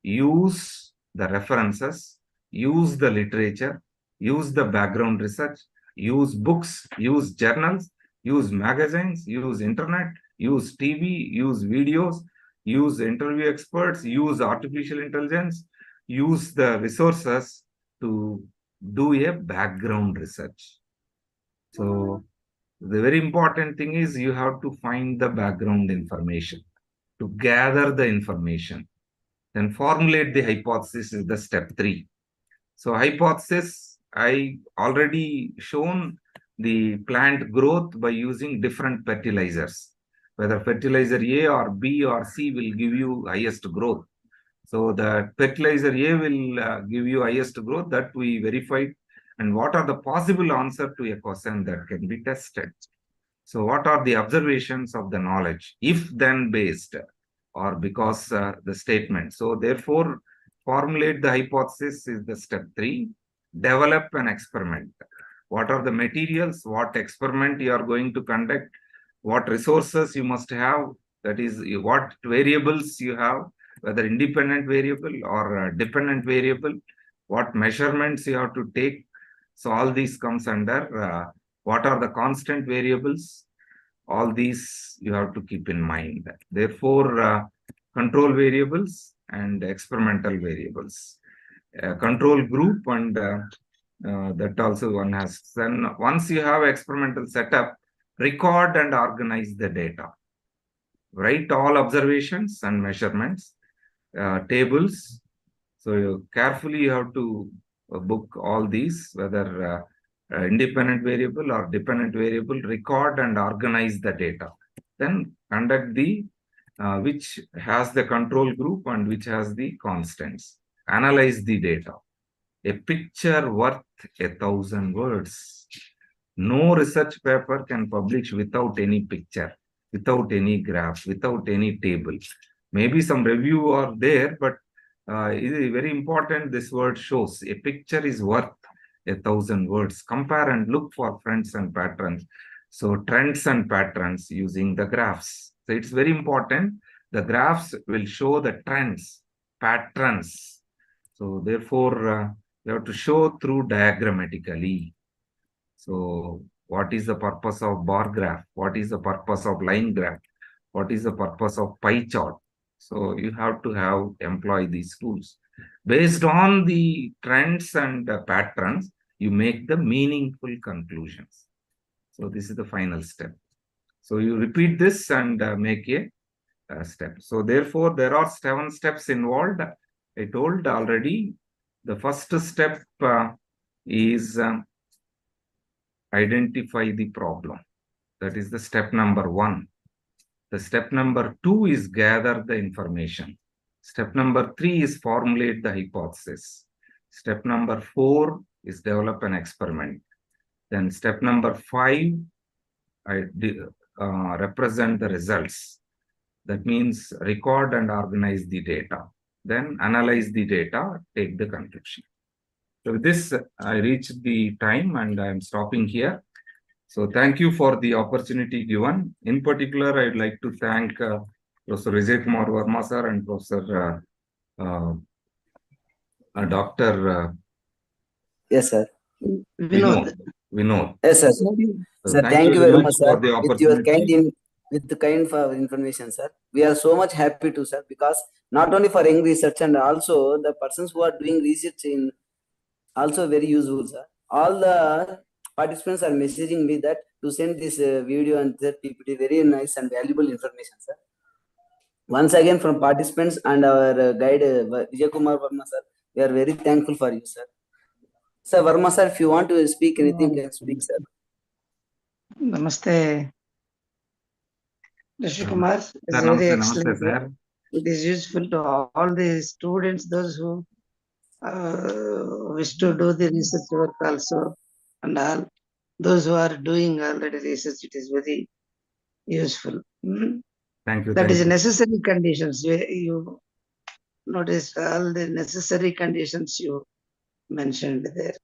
Use the references, use the literature, use the background research, use books, use journals, use magazines, use internet, use TV, use videos, use interview experts, use artificial intelligence, use the resources to do a background research. So the very important thing is you have to find the background information, to gather the information. Then formulate the hypothesis is the step 3. So hypothesis, I already shown the plant growth by using different fertilizers. Whether fertilizer A or B or C will give you highest growth. So the fertilizer A will give you highest growth, that we verified. And what are the possible answer to a question that can be tested? So what are the observations of the knowledge, if then based or because the statement. So therefore, formulate the hypothesis is the step 3. Develop an experiment. what are the materials, what experiment you are going to conduct, what resources you must have, that is what variables you have, whether independent variable or dependent variable, what measurements you have to take. So all these comes under what are the constant variables. All these you have to keep in mind. Therefore, control variables and experimental variables, control group, and that also one has. Then once you have experimental setup, record and organize the data. Write all observations and measurements, tables. So you carefully have to book all these, whether independent variable or dependent variable, record and organize the data. Then conduct the which has the control group and which has the constants. Analyze the data. A picture worth 1,000 words. No research paper can publish without any picture, without any graph, without any table. Maybe some review are there, but it is very important. This word shows a picture is worth 1,000 words. Compare and look for trends and patterns. So trends and patterns using the graphs. So it's very important. The graphs will show the trends, patterns. So therefore, you have to show through diagrammatically. So what is the purpose of bar graph? What is the purpose of line graph? What is the purpose of pie chart? So you have to employ these tools. Based on the trends and patterns, you make the meaningful conclusions. So this is the final step. So you repeat this and make a step. So therefore, there are 7 steps involved. I told already. The first step is identify the problem. That is the step number 1. The step number 2 is gather the information. Step number 3 is formulate the hypothesis. Step number 4 is develop an experiment. Then step number 5, represent the results. That means record and organize the data. Then analyze the data, take the conclusion. So with this, I reached the time and I'm stopping here. So thank you for the opportunity given. In particular, I'd like to thank Professor Vijay Kumar Verma sir and Professor Dr. Yes, sir. Vinod. Vinod. Yes, sir. So Sir, thank you very much, sir, for the with your opportunity. with the kind for information, sir. We are so much happy to, sir, because not only for young research and also the persons who are doing research in also very useful, sir. All the participants are messaging me that to send this video and that PPT, very nice and valuable information, sir. Once again, from participants and our guide Vijay Kumar Verma, sir, we are very thankful for you, sir. Sir Verma, sir, if you want to speak anything, can speak, sir. Namaste. Rishi Kumar is very excellent. Sir. It is useful to all the students, those who wish to do the research work also, and all those who are doing already research. It is very useful. Thank you. That is necessary conditions. You notice all the necessary conditions you mentioned there.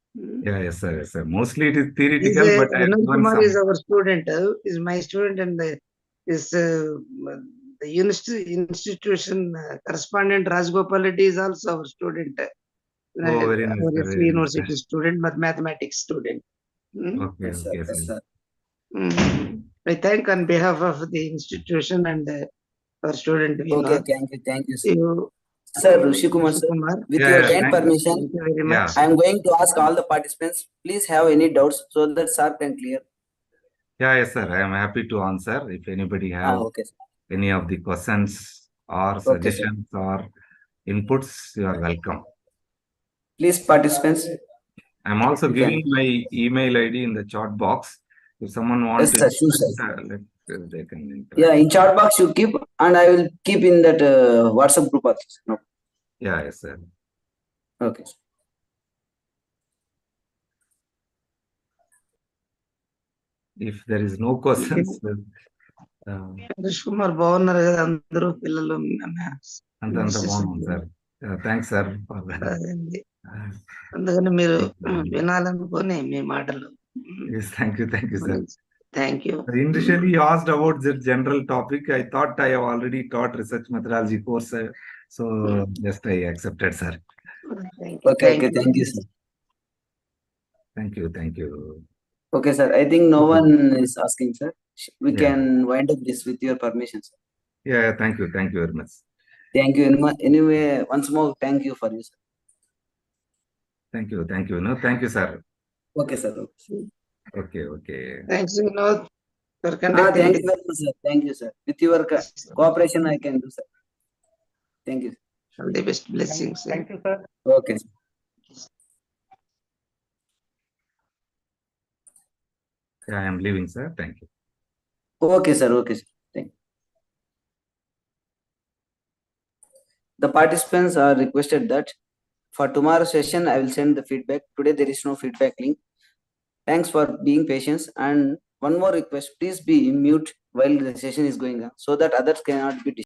Yeah, yes, sir. Yes, sir. Mostly it is theoretical, but Vinod Kumar is our student, is my student, and the institution correspondent Rajgopal Reddy is also our student. Oh, very nice, our very university nice. student, but mathematics student. Okay, Yes, sir. okay, Yes, sir. sir. I thank on behalf of the institution and our student Vinod. Okay, thank you, sir. You, Sir, Rishi Kumar, sir, with your kind permission, thank you very much. I am going to ask all the participants, please have any doubts so that sir can clear. Yeah, yes, sir. I am happy to answer. If anybody have Okay, sir. any of the questions or suggestions or inputs, you are welcome. Please, participants. I am also giving my email ID in the chat box. If someone wants Yes, sir, sure, sir. they can interact. Yeah, in chat box you keep, and I will keep in that WhatsApp group also. No. Yeah, yes, sir. Okay. If there is no questions, Rishi Kumar బాగున్నారు కదా అందరూ పిల్లలు అంత బాగుంది sir. Thanks sir. అందుకని మీరు వినాలనుకొని మీ మాటలు Yes, thank you, sir. Thank you. Initially, you asked about the general topic. I thought I have already taught research methodology course, so just I accepted, sir. Thank you. Okay, okay, thank you, sir. Thank you, thank you. Okay, sir. I think no one is asking, sir. We Yeah. can wind up this with your permission, sir. Yeah, thank you very much. Thank you. Anyway, once more, thank you for you, sir. Thank you. No, thank you, sir. Okay, sir. Okay. Thanks, Vinod, for Thank conducting you this. very much, sir. Thank you, sir. With your cooperation, I can do, sir. Thank you. All the best blessings. Thank you, sir. Okay, sir. Yeah, I am leaving, sir. Thank you. Okay, sir. Okay, sir. Thank you. The participants are requested that for tomorrow's session, I will send the feedback. Today, there is no feedback link. Thanks for being patient. And one more request, please be mute while the session is going on so that others cannot be disturbed.